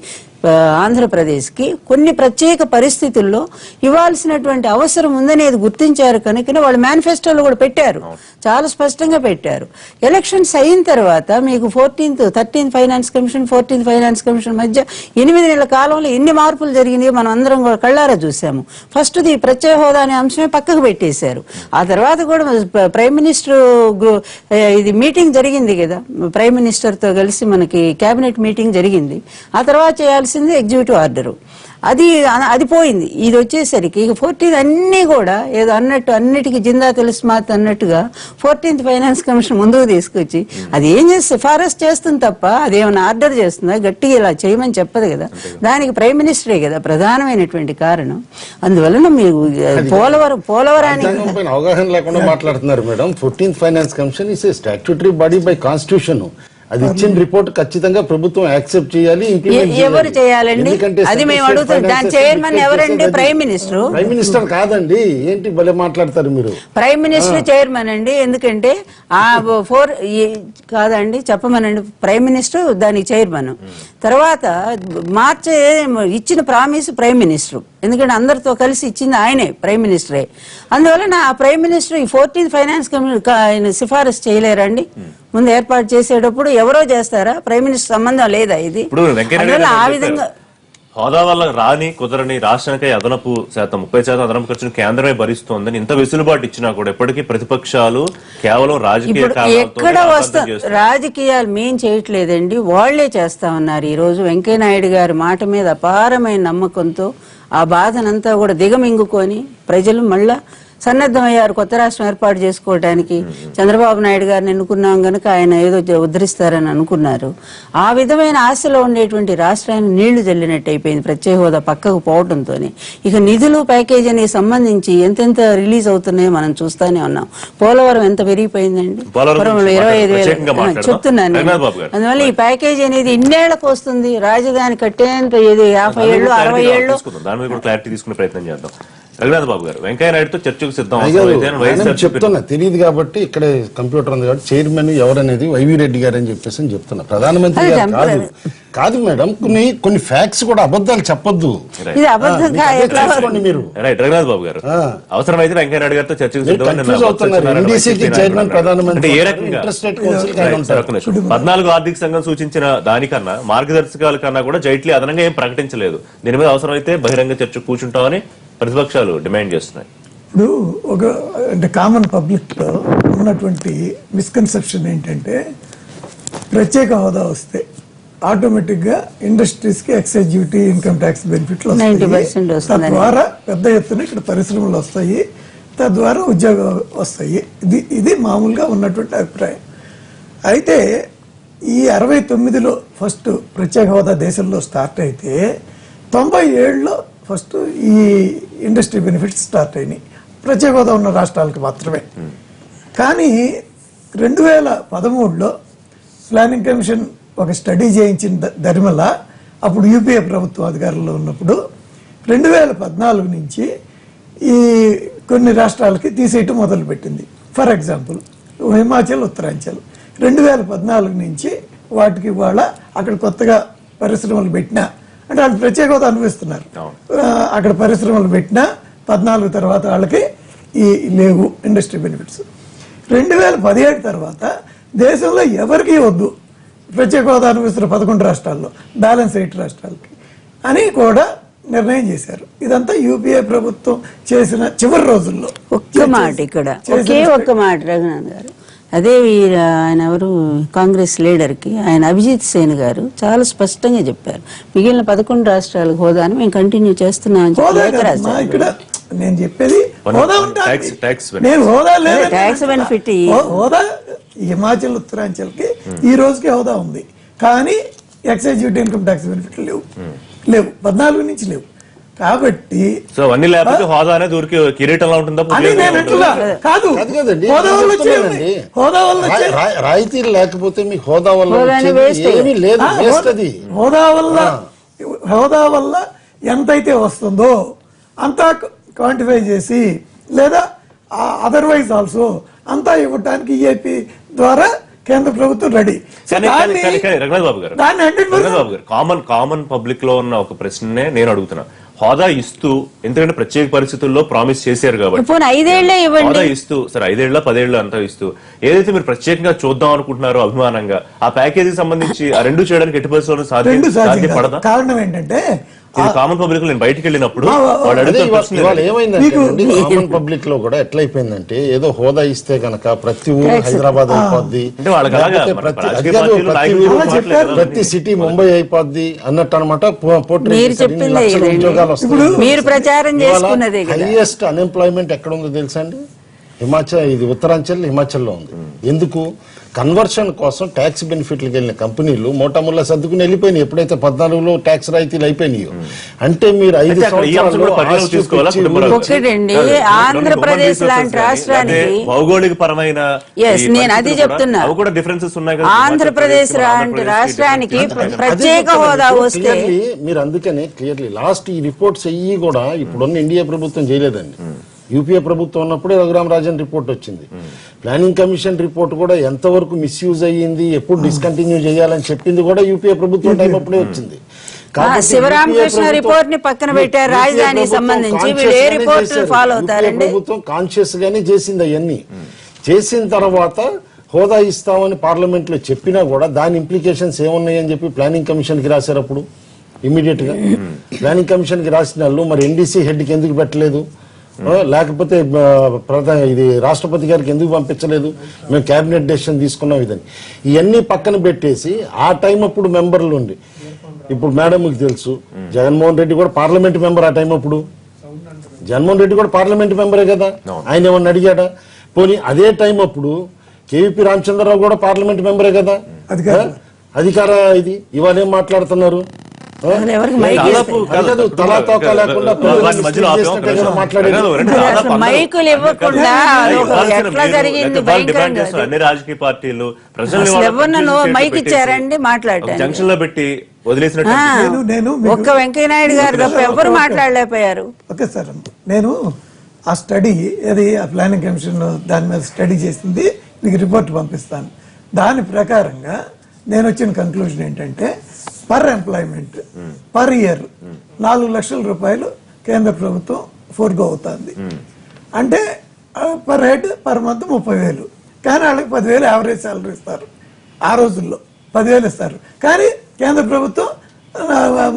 ఆంధ్రప్రదేశ్కి కొన్ని ప్రత్యేక పరిస్థితుల్లో ఇవ్వాల్సినటువంటి అవసరం ఉందనేది గుర్తించారు కనుక వాళ్ళు మేనిఫెస్టోలో కూడా పెట్టారు, చాలా స్పష్టంగా పెట్టారు. ఎలక్షన్స్ అయిన తర్వాత మీకు 13th finance commission 14th finance commission మధ్య 8 నెలల కాలంలో ఎన్ని మార్పులు జరిగినాయో మనం అందరం కూడా కళ్ళారా చూసాము. ఫస్ట్ ది ప్రత్యేక హోదా అనే అంశమే పక్కకు పెట్టేశారు. ఆ తర్వాత కూడా ప్రైమ్ మినిస్టర్ ఇది మీటింగ్ జరిగింది కదా, ప్రైమ్ మినిస్టర్తో కలిసి మనకి కేబినెట్ మీటింగ్ జరిగింది. ఆ తర్వాత చేయాల్సింది ఎగ్జిక్యూటివ్ ఆర్డరు, అది పోయింది. ఇది వచ్చేసరికి 14th అన్ని కూడా ఏదో అన్నట్టు అన్నిటికీ జిందా తెలుసుమాత్ అన్నట్టుగా 14th ఫైనాన్స్ కమిషన్ ముందుకు తీసుకొచ్చి అది ఏం చేస్తే సిఫారసు చేస్తుంది తప్ప అదేమైనా ఆర్డర్ చేస్తుందా, గట్టిగా ఇలా చేయమని చెప్పదు కదా. దానికి ప్రైమ్ మినిస్టరే కదా ప్రధానమైనటువంటి కారణం. అందువలన మీరు పోలవరానికి అవగాహన లేకుండా మాట్లాడుతున్నారు madam. 14th finance commission is a statutory body by constitution. అది ఇచ్చిన రిపోర్ట్ ఖచ్చితంగా ప్రభుత్వం యాక్సెప్ట్ చేయాలి, ఇంప్లిమెంట్ ఎవరు చేయాలండి? ఎందుకంటే అది మేము అడుగుతాం. దాని చైర్మన్ ఎవరండి? Prime minister. ప్రైమ్ మినిస్టర్ కాదండి, ఏంటి భలే మాట్లాడతారు మీరు. ప్రైమ్ మినిస్టర్ చైర్మన్ అండి. ఎందుకంటే కాదండి, చెప్పమనండి. ప్రైమ్ మినిస్టర్ దానికి చైర్మన్. తర్వాత మార్చి ఇచ్చిన ప్రామిస్ ప్రైమ్ మినిస్టర్, ఎందుకంటే అందరితో కలిసి ఇచ్చింది ఆయనే, ప్రైమ్ మినిస్టరే. అందువల్ల ఆ ప్రైమ్ మినిస్టర్ ఈ 14th ఫైనాన్స్ కమిటీ సిఫారసు చేయలేరండి. ముందు ఏర్పాటు చేసేటప్పుడు ఎవరో చేస్తారా? ప్రైమ్ మినిస్టర్ సంబంధం లేదా ఇది? అందువల్ల ఆ విధంగా హోదా వల్ల రాని కుదరని రాష్ట్రానికి అదనపు శాతం 30% అదనపు ఖర్చును కేంద్రమే భరిస్తోందని ఇంత వెసులుబాటు ఇచ్చినా కూడా ఇప్పటికీ ప్రతిపక్షాలు కేవలం రాజకీయ ఎక్కడ వస్తా రాజకీయాలు మేం చేయట్లేదండి, వాళ్లే చేస్తా ఉన్నారు. ఈ రోజు వెంకయ్యనాయుడు గారి మాట మీద అపారమైన నమ్మకంతో ఆ బాధనంతా కూడా దిగమింగుకొని ప్రజలు మళ్ళా సన్నద్ధమయ్యారు కొత్త రాష్ట్రం ఏర్పాటు చేసుకోవడానికి. చంద్రబాబు నాయుడు గారిని ఎన్నుకున్నాం గనుక ఆయన ఏదో ఉద్ధరిస్తారని అనుకున్నారు. ఆ విధమైన ఆశలో ఉండేటువంటి రాష్ట్రాన్ని నీళ్లు జల్లినట్టు అయిపోయింది ప్రత్యేక హోదా పక్కకు పోవడంతో. ఇక నిధులు ప్యాకేజ్ అనేది సంబంధించి ఎంతెంత రిలీజ్ అవుతున్నాయో మనం చూస్తానే ఉన్నాం. పోలవరం ఎంత పెరిగిపోయిందండి, 25,000 చెప్తున్నాను. అందువల్ల ఈ ప్యాకేజ్ అనేది ఇన్నేళ్లకు వస్తుంది. రాజధాని కట్టేంత 50 ఏళ్ళు 60 ఏళ్ళు. దాని మీద కూడా క్లారిటీ తీసుకునే ప్రయత్నం చేద్దాం. రఘునాథ్ బాబు గారు, వెంకయ్య నాయుడుతో చర్చకు సిద్ధం చెప్తున్నా, తెలియదు కాబట్టి ఇక్కడ కంప్యూటర్ ఉంది కాబట్టి చైర్మన్ ఎవరనేది వైవి రెడ్డి గారు అని చెప్పేసి చెప్తున్నా. ప్రధానమంత్రి గారు కాదు. కాదు మేడం, కొన్ని ఫ్యాక్ట్స్ కూడా అబద్ధాలు చెప్పొద్దు మీరు. రైట్ రఘునాథ్ బాబు గారు, అవసరమైతే వెంకయ్య నాయుడు గారితో చర్చకు చైర్మన్ ప్రధానమంత్రి ఏ రకంగా 14 ఆర్థిక సంఘం సూచించిన దానికన్నా మార్గదర్శకాల కన్నా కూడా జైట్లీ అదనంగా ఏం ప్రకటించలేదు. దీని మీద అవసరమైతే బహిరంగ చర్చ కూర్చుంటామని ప్రతిపక్షాలు డిమాండ్ చేస్తున్నాయి. ఇప్పుడు అంటే కామన్ పబ్లిక్ లో ఉన్నటువంటి మిస్కన్సెప్షన్ ఏంటంటే ప్రత్యేక హోదా వస్తే ఆటోమేటిక్ గా ఇండస్ట్రీస్ కి ఎక్సైజ్ డ్యూటీ, ఇన్కమ్ ట్యాక్స్ బెనిఫిట్లు వస్తాయి. తద్వారా పెద్ద ఎత్తున ఇక్కడ పరిశ్రమలు వస్తాయి, తద్వారా ఉద్యోగాలు వస్తాయి. ఇది మామూలుగా ఉన్నటువంటి అభిప్రాయం. అయితే ఈ 69లో ఫస్ట్ ప్రత్యేక హోదా దేశంలో స్టార్ట్ అయితే 97లో ఫస్ట్ ఈ ఇండస్ట్రీ బెనిఫిట్స్ స్టార్ట్ అయినాయి ప్రత్యేక హోదా ఉన్న రాష్ట్రాలకు మాత్రమే. కానీ 2013లో ప్లానింగ్ కమిషన్ ఒక స్టడీ చేయించిన దరిమల అప్పుడు యూపీఏ ప్రభుత్వం అధికారంలో ఉన్నప్పుడు 2014 నుంచి ఈ కొన్ని రాష్ట్రాలకి తీసేయటం మొదలుపెట్టింది. ఫర్ ఎగ్జాంపుల్ హిమాచల్, ఉత్తరాంచల్ 2014 నుంచి వాటికి వాళ్ళ అక్కడ కొత్తగా పరిశ్రమలు పెట్టినా అంటే వాళ్ళు ప్రత్యేక హోదా అనుభవిస్తున్నారు. అక్కడ పరిశ్రమలు పెట్టినా 14 తర్వాత వాళ్ళకి ఈ లేవు ఇండస్ట్రీ బెనిఫిట్స్. 2017 తర్వాత దేశంలో ఎవరికి వద్దు ప్రత్యేక హోదా అనుభవిస్తున్న 11 రాష్ట్రాల్లో బ్యాలెన్స్ 8 రాష్ట్రాలకి అని కూడా నిర్ణయం చేశారు. ఇదంతా యూపీఏ ప్రభుత్వం చేసిన చివరి రోజుల్లో. ఒక్క మాట ఇక్కడ, ఒక్క మాట రఘునాథ్ గారు, అదే ఆయన ఎవరు కాంగ్రెస్ లీడర్కి ఆయన అభిజిత్ సేన్ గారు చాలా స్పష్టంగా చెప్పారు, మిగిలిన 11 రాష్ట్రాలకు హోదాను మేము కంటిన్యూ చేస్తున్నామని చెప్పి. ఇక్కడ నేను చెప్పేది హోదా నేను హోదా లేదు, ట్యాక్స్ బెనిఫిట్ హోదా హిమాచల్, ఉత్తరాంచల్కి ఈ రోజుకి హోదా ఉంది. కానీ ఎక్సైజ్ డ్యూటీ, ఇన్కమ్ ట్యాక్స్ బెనిఫిట్లు లేవు 14 నుంచి లేవు. కాబట్టి సో అన్ని లేకపోతే హోదా అనేది ఊరికి కిరీటంలా ఉంటుందా? కాదు, హోదా వల్ల రాయితీలు లేకపోతే మీకు హోదా వల్ల ఏమీ లేదు. హోదా వల్ల ఎంతైతే వస్తుందో అంతా క్వాంటిఫై చేసి లేదా అదర్వైజ్ ఆల్సో అంతా ఇవ్వడానికి ఈఏపీ ద్వారా కేంద్ర ప్రభుత్వం రెడీ. రఘునాథ్ బాబు గారు, కామన్ పబ్లిక్ లో ఉన్న ఒక ప్రశ్ననే నేను అడుగుతున్నా. హోదా ఇస్తూ, ఎందుకంటే ప్రత్యేక పరిస్థితుల్లో ప్రామిస్ చేశారు కాబట్టి హోదా ఇస్తూ, సరే 5 ఏళ్ల 10 ఏళ్ళు అంతా ఇస్తూ ఏదైతే మీరు ప్రత్యేకంగా చూద్దాం అనుకుంటున్నారో అభిమానంగా, ఆ ప్యాకేజీ సంబంధించి ఆ రెండు చేయడానికి ఎట్టి పరిస్థితుల్లో సాధ్యపడదా? కారణం ఏంటంటే కామన్ పబ్లిక్ నేను బయటకు వెళ్ళినప్పుడు ఏమైందంటే కామన్ పబ్లిక్ లో కూడా ఎట్లయిపోయిందంటే ఏదో హోదా ఇస్తే గనక ప్రతి ఊరు హైదరాబాద్ అయిపోద్ది, ప్రతి సిటీ ముంబై అయిపోద్ది అన్నట్టు అనమాట. మీరు ప్రచారం చేసుకున్నదే. హైయెస్ట్ అన్ఎంప్లాయ్మెంట్ ఎక్కడ ఉందో తెలుసా అండి? ఇది ఉత్తరాంచల్ హిమాచల్లో ఉంది. ఎందుకు? కన్వర్షన్ కోసం ట్యాక్స్ బెనిఫిట్లకు వెళ్ళిన కంపెనీలు మోటాముల్లా సర్దుకుని వెళ్ళిపోయినాయి ఎప్పుడైతే 14లో ట్యాక్స్ రాయితీలు అయిపోయినాయో. అంటే మీరు 5 సంవత్సరాలు ఒకటండి, ఆంధ్రప్రదేశ్ లాంటి రాష్ట్రానికి భౌగోళిక పరమైన నేను అది చెప్తున్నా, డిఫరెన్సెస్ ఉన్నాయి. ఆంధ్రప్రదేశ్ లాంటి రాష్ట్రానికి ప్రత్యేక హోదా వస్తే మీరు అందుకనే క్లియర్లీ లాస్ట్ ఈ రిపోర్ట్స్ అయ్యి కూడా ఇప్పుడున్న ఇండియా ప్రభుత్వం చేయలేదండి. యూపీఏ ప్రభుత్వం ఉన్నప్పుడే రఘురామరాజన్ రిపోర్ట్ వచ్చింది. ప్లానింగ్ కమిషన్ రిపోర్ట్ కూడా ఎంతవరకు మిస్యూజ్ అయ్యింది, ఎప్పుడు డిస్కంటిన్యూ చేయాలని చెప్పింది కూడా యూపీఏ ప్రభుత్వం టైం అప్పుడే వచ్చింది. శివరామకృష్ణ రిపోర్ట్ ని పక్కన పెట్టారు. రాజధానికి సంబంధించి వీళ్ళు ఏ రిపోర్ట్ ఫాలో అవుతారండి? ప్రభుత్వం కాన్షియస్ గానే చేసింది. అవన్నీ చేసిన తర్వాత హోదా ఇస్తామని పార్లమెంట్ లో చెప్పినా కూడా దాని ఇంప్లికేషన్స్ ఏమున్నాయని చెప్పి ప్లానింగ్ కమిషన్ కి రాశారు. అప్పుడు ఇమీడియట్ గా ప్లానింగ్ కమిషన్ కి రాసిన వాళ్ళు మరి ఎన్డీసీ హెడ్ కి ఎందుకు పెట్టలేదు, లేకపోతే ఇది రాష్ట్రపతి గారికి ఎందుకు పంపించలేదు, మేము కేబినెట్ డెసిషన్ తీసుకున్నాం ఇదని ఇవన్నీ పక్కన పెట్టేసి ఆ టైం అప్పుడు మెంబర్లు ఉండి, ఇప్పుడు మేడంకి తెలుసు జగన్మోహన్ రెడ్డి కూడా పార్లమెంట్ మెంబర్. ఆ టైం అప్పుడు జగన్మోహన్ రెడ్డి కూడా పార్లమెంట్ మెంబరే కదా, ఆయన ఏమన్నా అడిగాడా? పోనీ అదే టైం అప్పుడు కేవీపీ రామచంద్రరావు కూడా పార్లమెంట్ మెంబరే కదా. అధికార ఇది ఇవాళ ఏం మాట్లాడుతున్నారు? మైకులు ఇవ్వకుండా ఎట్లా జరిగింది? అన్ని రాజకీయ పార్టీలు ఎవరినో మైక్ ఇచ్చారండి మాట్లాడారు, జంక్షన్ లో పెట్టి వదిలేసినట్టు. ఒక్క వెంకయ్యనాయుడు గారు తప్ప ఎవరు మాట్లాడలేకపోయారు. ఓకే సార్, నేను ఆ స్టడీ అది ఆ ప్లానింగ్ కమిషన్ దాని మీద స్టడీ చేసింది మీకు రిపోర్ట్ పంపిస్తాను. దాని ప్రకారంగా నేను వచ్చిన కంక్లూజన్ ఏంటంటే పర్ ఎంప్లాయ్మెంట్ పర్ ఇయర్ 4 లక్షల రూపాయలు కేంద్ర ప్రభుత్వం ఫోర్గో అవుతుంది. అంటే పర్ హెడ్ పర్ మంత్ 30,000. కానీ వాళ్ళకి 10,000 యావరేజ్ సాలరీ ఇస్తారు. ఆ రోజుల్లో 10,000 ఇస్తారు. కానీ కేంద్ర ప్రభుత్వం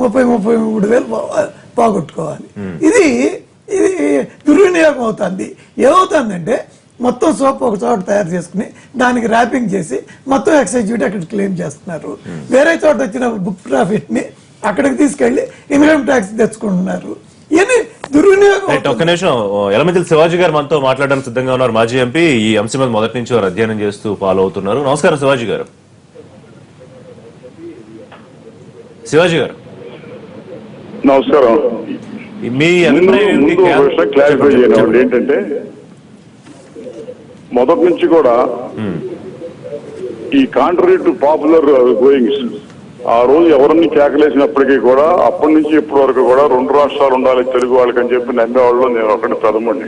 33,000 పోగొట్టుకోవాలి. ఇది దుర్వినియోగం అవుతుంది. ఏమవుతుందంటే మొత్తం సోప్ ఒక చోట తయారు చేసుకుని దానికి ర్యాపింగ్ చేసి మొత్తం ఎక్సైజ్ డ్యూటీ అక్కడ క్లెయిమ్ చేస్తున్నారు. వేరే చోట వచ్చిన బుక్ ప్రాఫిట్ ని అక్కడికి తీసుకెళ్లి ఇన్కమ్ ట్యాక్స్ తెచ్చుకుంటున్నారు. ఇది దుర్వినియోగం. ఒక్క నిమిషం, యలమంచిలి శివాజీ గారు మనతో మాట్లాడడానికి సిద్ధంగా ఉన్నారు. మాజీ ఎంపీ ఈ అంశం మీద మొదటి నుంచి వారు అధ్యయనం చేస్తూ ఫాలో అవుతున్నారు. నమస్కారం శివాజీ గారు. శివాజీ గారు నమస్కారం. మీ క్లారిఫై చేయడం ఏంటంటే మొదటి నుంచి కూడా ఈ కాంట్రరీ టు పాపులర్ గోయింగ్స్ ఆ రోజు ఎవరిని కేకలేసినప్పటికీ కూడా అప్పటి నుంచి ఇప్పటి వరకు కూడా 2 రాష్ట్రాలు ఉండాలి తెలుగు వాళ్ళకి అని చెప్పి నమ్మేవాళ్ళు నేను ఒకటి ప్రథముడిని.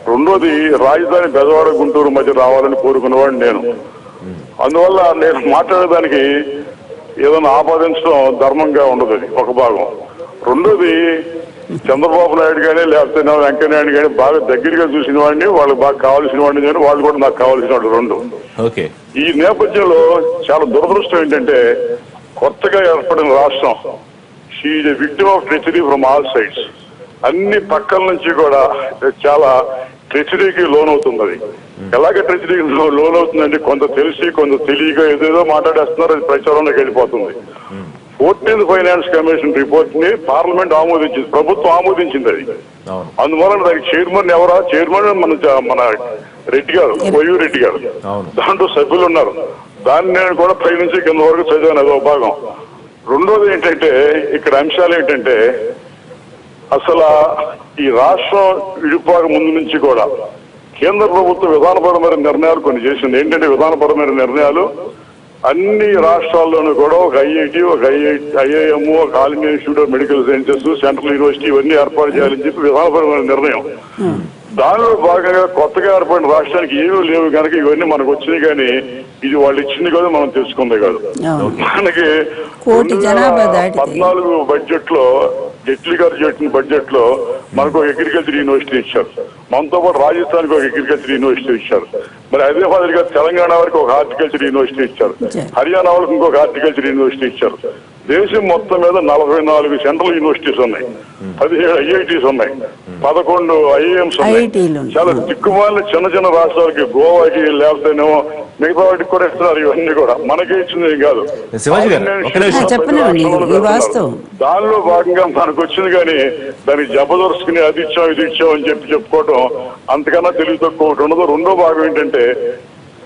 రెండోది రాజధాని బెజవాడ గుంటూరు మధ్య రావాలని కోరుకున్నవాడు నేను. అందువల్ల నేను మాట్లాడేదానికి ఏదైనా ఆపాదించడం ధర్మంగా ఉండదు. అది ఒక భాగం. రెండోది చంద్రబాబు నాయుడు కానీ లేకపోతే వెంకయ్య నాయుడు కానీ బాగా దగ్గరగా చూసిన వాడిని, వాళ్ళకి బాగా కావాల్సిన వాడిని నేను, వాళ్ళు కూడా నాకు కావాల్సిన వాడు. 2 ఈ నేపథ్యంలో చాలా దురదృష్టం ఏంటంటే కొత్తగా ఏర్పడిన రాష్ట్రం she a victim of treachery from all sides. అన్ని పక్కల నుంచి కూడా చాలా ట్రెచరీకి లోన్ అవుతుంది. అది ఎలాగ ట్రెచరీకి లోన్ అవుతుందంటే కొంత తెలిసి కొంత తెలియక ఏదేదో మాట్లాడేస్తున్నారు, అది ప్రచారంలోకి వెళ్ళిపోతుంది. 14th ఫైనాన్స్ కమిషన్ రిపోర్ట్ ని పార్లమెంట్ ఆమోదించింది, ప్రభుత్వం ఆమోదించింది. అది అందువలన దానికి చైర్మన్ ఎవరా? చైర్మన్ మన రెడ్డి గారు, వైయూ రెడ్డి గారు. దాంట్లో సభ్యులు ఉన్నారు. దాన్ని నేను కూడా పై నుంచి కింద వరకు చదివాను. అదో భాగం. రెండోది ఏంటంటే ఇక్కడ అంశాలు ఏంటంటే అసలు ఈ రాష్ట్రం విడిపోక ముందు నుంచి కూడా కేంద్ర ప్రభుత్వం విధానపరమైన నిర్ణయాలు కొన్ని చేసింది. ఏంటంటే విధానపరమైన నిర్ణయాలు అన్ని రాష్ట్రాల్లోనూ కూడా ఒక ఐఐటి, ఒక ఐఐఎం, ఒక all India institute of medical sciences, central university ఇవన్నీ ఏర్పాటు చేయాలని చెప్పి విధానపరమైన నిర్ణయం. దానిలో భాగంగా కొత్తగా ఏర్పడిన రాష్ట్రానికి ఏమీ లేవు కనుక ఇవన్నీ మనకు వచ్చినాయి. కానీ ఇది వాళ్ళు ఇచ్చింది కాదు, మనం తెలుసుకుంది కాదు. మనకి 2014 బడ్జెట్ లో జైట్లీ గారు చెప్పిన బడ్జెట్ లో మనకు ఒక అగ్రికల్చర్ యూనివర్సిటీ ఇచ్చారు. మనతో పాటు రాజస్థాన్ కి ఒక అగ్రికల్చర్ యూనివర్సిటీ ఇచ్చారు. మరి అదే మాదిరిగా తెలంగాణ వారికి ఒక హార్టికల్చర్ యూనివర్సిటీ ఇచ్చారు. హర్యానా వాళ్ళకి ఇంకొక హార్టికల్చర్ యూనివర్సిటీ ఇచ్చారు. దేశం మొత్తం మీద 44 సెంట్రల్ యూనివర్సిటీస్ ఉన్నాయి, 17 ఐఐటీస్ ఉన్నాయి, 11 ఐఐఎంస్ ఉన్నాయి. చాలా దిక్కుమాలిన చిన్న చిన్న రాష్ట్రాలకి, గోవాకి లేకపోతేనేమో మిగతా వాటికి కూడా ఇస్తున్నారు. ఇవన్నీ కూడా మనకే ఇచ్చింది ఏం కాదు. శివాజీ గారు, ఒక నిమిషం. చెప్పనివ్వండి, ఇది వాస్తవం. దానిలో భాగంగా మనకు వచ్చింది కానీ దానికి జబర్దస్తుకుని అది ఇచ్చాం ఇది ఇచ్చాం అని చెప్పుకోవడం అంతకన్నా తెలివి తక్కువ ఒకటి ఉండదు. రెండో భాగం ఏంటంటే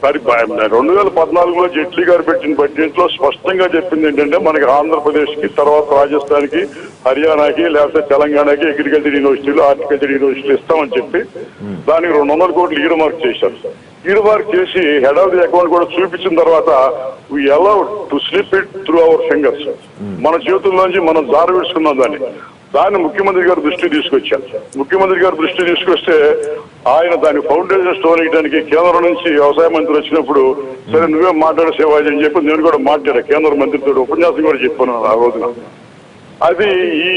మరి 2014లో జైట్లీ గారు పెట్టిన బడ్జెట్ లో స్పష్టంగా చెప్పింది ఏంటంటే మనకి ఆంధ్రప్రదేశ్ కి తర్వాత రాజస్థాన్ కి హర్యానాకి లేకపోతే తెలంగాణకి అగ్రికల్చర్ యూనివర్సిటీలు హార్టికల్చర్ యూనివర్సిటీలు ఇస్తామని చెప్పి దానికి 200 కోట్లు ఈడ మార్క్ చేశారు. ఈడ మార్క్ చేసి హెడ్ ఆఫ్ ది అకౌంట్ కూడా చూపించిన తర్వాత we allowed to slip it through our fingers. మన చేతుల్లోంచి మనం జార విడుచుకున్నాం దాన్ని ముఖ్యమంత్రి గారు దృష్టి తీసుకొచ్చారు. ముఖ్యమంత్రి గారు దృష్టి తీసుకొస్తే ఆయన దాని ఫౌండేషన్ స్టోన్ వేయడానికి కేంద్రం నుంచి వ్యవసాయ మంత్రి వచ్చినప్పుడు సరే నువ్వే మాట్లాడే శివాజీ అని చెప్పి నేను కూడా మాట్లాడా. కేంద్ర మంత్రితో ఉపన్యాసం కూడా చెప్పాను ఆ రోజున. అది ఈ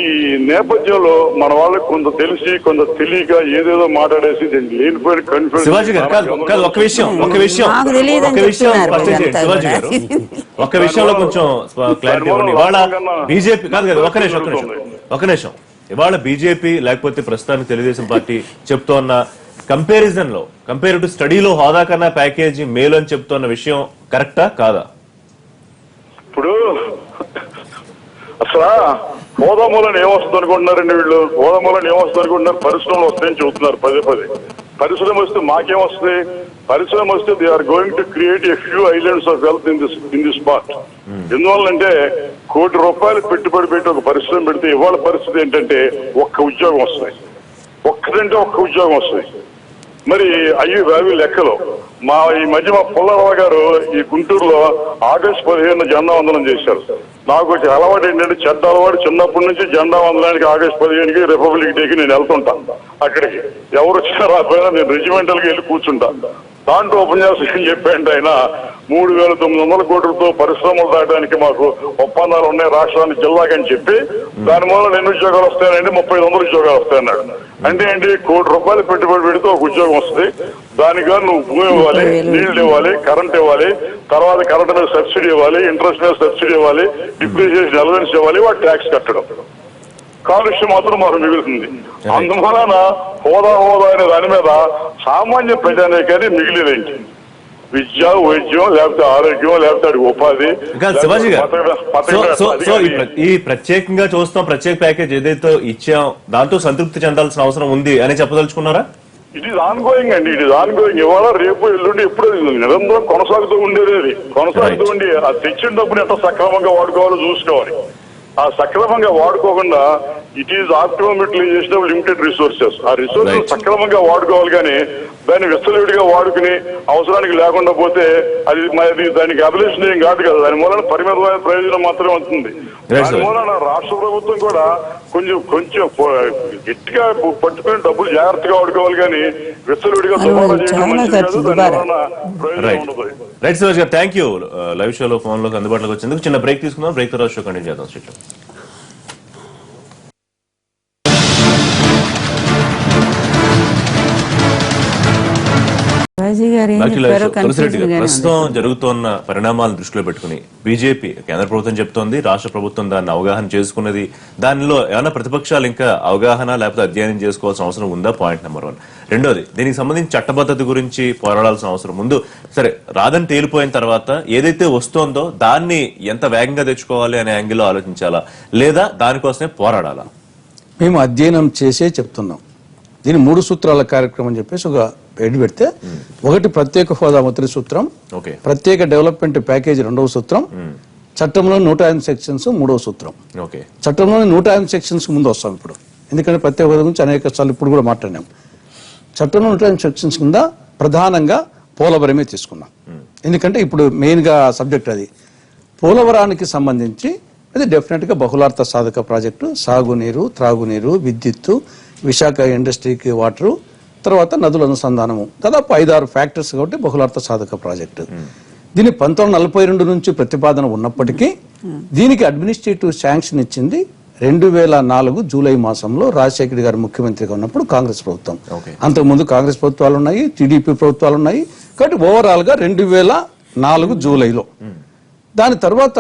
నేపథ్యంలో మన వాళ్ళకి కొంత తెలిసి కొంత తెలియక ఏదేదో మాట్లాడేసి లేనిపోయిన కన్ఫ్యూజన్. శివాజీ గారు ఒక విషయం శివాజీ గారు ఒక విషయంలో కొంచెం క్లారిటీ ఇవ్వండి. ఇవాళ బీజేపీ కాదు కదా, ఒక నిమిషం ఇవాళ బీజేపీ లేకపోతే ప్రస్తుతానికి తెలుగుదేశం పార్టీ చెప్తోన్న కంపారిజన్ లో కంపేరిటివ్ స్టడీలో హోదా కన్నా ప్యాకేజీ మేలు అని చెప్తున్న విషయం కరెక్టా కాదా? ఇప్పుడు అసలు హోదా మూలన ఏమొస్తుంది అనుకుంటున్నారండి వీళ్ళు? హోదా మూలన ఏమొస్తుంది అనుకుంటున్నారు? పరిశ్రమలు వస్తాయని చెబుతున్నారు పదే. పరిశ్రమ వస్తే మాకేమొస్తుంది? పరిశ్రమ వస్తే they are going to create a few islands of wealth in this part. ఎందువల్లంటే ₹1 కోటి పెట్టుబడి పెట్టి ఒక పరిశ్రమ పెడితే ఇవాళ పరిస్థితి ఏంటంటే ఒక్క ఉద్యోగం వస్తుంది. ఒక్క ఉద్యోగం వస్తుంది. మరి అవి లెక్కలు. ఈ మధ్య మా పుల్లారావు గారు ఈ గుంటూరులో ఆగస్టు 15 జెండా వందనం చేశారు. నాకు వచ్చే అలవాటు ఏంటంటే చెడ్డ అలవాటు, చిన్నప్పటి నుంచి జెండా వందనానికి ఆగస్టు 15కి రిపబ్లిక్ డేకి నేను వెళ్తుంటాను. అక్కడికి ఎవరు వచ్చినా రాకపోయినా నేను రెజిమెంటల్కి వెళ్ళి కూర్చుంటాను. దాంట్లో ఉపన్యాసం ఏం చెప్పాయంటే ఆయన 3,900 కోట్లతో పరిశ్రమలు దాటడానికి మాకు ఒప్పందాలు ఉన్నాయి రాష్ట్రానికి జిల్లాకి అని చెప్పి దాని మూలన ఎన్ని ఉద్యోగాలు వస్తాయంటే 3500 ఉద్యోగాలు వస్తాయన్నాడు. అంటే ఏంటి ₹1 కోటి పెట్టుబడి పెడితే ఒక ఉద్యోగం వస్తుంది. దానిగా నువ్వు భూమి ఇవ్వాలి, నీళ్లు ఇవ్వాలి, కరెంట్ ఇవ్వాలి, తర్వాత కరెంట్ మీద సబ్సిడీ ఇవ్వాలి, ఇంట్రెస్ట్ మీద సబ్సిడీ ఇవ్వాలి, డిప్రిసియేషన్ అలవెన్స్ ఇవ్వాలి, వాటి ట్యాక్స్ కట్టడం. కాలుష్యం మాత్రం మాకు మిగులుతుంది. అందువలన హోదా అనే దాని మీద సామాన్య ప్రజానేకాన్ని మిగిలిదేంటి? విద్య, వైద్యం, లేకపోతే ఆరోగ్యం, లేకపోతే ఉపాధి. శివాజీ గారు, ఈ ప్రత్యేకంగా చూస్తాం ప్రత్యేక ప్యాకేజ్ ఏదైతే ఇచ్చాం దాంతో సంతృప్తి చెందాల్సిన అవసరం ఉంది అని చెప్పదలుచుకున్నారా? ఇట్ ఈస్ ఆన్ గోయింగ్ అండి. It is on going. ఇవాళ రేపు ఎల్లుండి ఎప్పుడు నిరంతరం కొనసాగుతూ ఉండేది. కొనసాగుతూ ఉండి ఆ తెచ్చిన డబ్బుని ఎంత సక్రమంగా వాడుకోవాలో చూసుకోవాలి. ఆ సక్రమంగా వాడుకోకుండా it is optimum utilization of limited resources. ఆ రిసోర్సెస్ సక్రమంగా వాడుకోవాలి కానీ దాన్ని విస్తృతిగా వాడుకుని అవసరానికి లేకుండా పోతే అది దానికి అభిలేషన్ ఏం కాదు కదా. దాని మూలన పరిమితమైన ప్రయోజనం మాత్రమే ఉంటుంది. దాని మూలన రాష్ట్ర ప్రభుత్వం కూడా కొంచెం గట్టిగా పట్టుకుని డబ్బులు జాగ్రత్తగా వాడుకోవాలి కానీ విస్తృతిగా దుబారా చేయడం మంచిది కాదు. దాని మూలన ప్రయోజనం ఉండదు. రైట్ శివాజీ గారు, థ్యాంక్ యూ. లైవ్ షోలో ఫోన్ లోకి అందుబాటులోకి వచ్చేందుకు. చిన్న బ్రేక్ తీసుకుందాం. బ్రేక్ తర్వాత షో కంటిన్యూ చేద్దాం. ప్రస్తుతం జరుగుతున్న పరిణామాలను దృష్టిలో పెట్టుకుని బీజేపీ కేంద్ర ప్రభుత్వం చెప్తోంది, రాష్ట్ర ప్రభుత్వం దాన్ని అవగాహన చేసుకున్నది. దానిలో ఏమైనా ప్రతిపక్షాలు ఇంకా అవగాహన లేకపోతే అధ్యయనం చేసుకోవాల్సిన అవసరం ఉందా? Point number 1. రెండోది, దీనికి సంబంధించి చట్టబద్ధత గురించి పోరాడాల్సిన అవసరం ముందు సరే రాదని తేలిపోయిన తర్వాత ఏదైతే వస్తోందో దాన్ని ఎంత వేగంగా తెచ్చుకోవాలి అనే యాంగిల్లో ఆలోచించాలా లేదా దానికోసమే పోరాడాలా? మేము అధ్యయనం చేసే చెప్తున్నాం. దీని 3 సూత్రాల కార్యక్రమం అని చెప్పేసి ఒక పేరు పెడితే, ఒకటి ప్రత్యేక హోదా మొదటి సూత్రం, ప్రత్యేక డెవలప్మెంట్ ప్యాకేజీ 2వ సూత్రం, చట్టంలో 108 సెక్షన్స్ 3వ సూత్రం. చట్టంలోని 108 సెక్షన్స్ ముందు వస్తాం ఇప్పుడు, ఎందుకంటే ప్రత్యేక హోదా గురించి అనేక సార్లు ఇప్పుడు కూడా మాట్లాడినాం. చట్టంలో 108 సెక్షన్స్ కింద ప్రధానంగా పోలవరమే తీసుకున్నాం. ఎందుకంటే ఇప్పుడు మెయిన్ గా సబ్జెక్ట్ అది. పోలవరానికి సంబంధించి అది డెఫినెట్ గా బహుళార్థ సాధక ప్రాజెక్టు, సాగునీరు, త్రాగునీరు, విద్యుత్తు, విశాఖ ఇండస్ట్రీకి వాటరు, తర్వాత నదుల అనుసంధానము, దాదాపు 5-6 ఫ్యాక్టర్స్ కాబట్టి బహుళార్థ సాధక ప్రాజెక్టు. దీని 1942 నుంచి ప్రతిపాదన ఉన్నప్పటికీ దీనికి అడ్మినిస్ట్రేటివ్ శాంక్షన్ ఇచ్చింది 2004 జూలై మాసంలో రాజశేఖర్ గారు ముఖ్యమంత్రిగా ఉన్నప్పుడు కాంగ్రెస్ ప్రభుత్వం. అంతకుముందు కాంగ్రెస్ ప్రభుత్వాలు ఉన్నాయి, టీడీపీ ప్రభుత్వాలు ఉన్నాయి. కాబట్టి ఓవరాల్ గా 2004 జూలైలో. దాని తర్వాత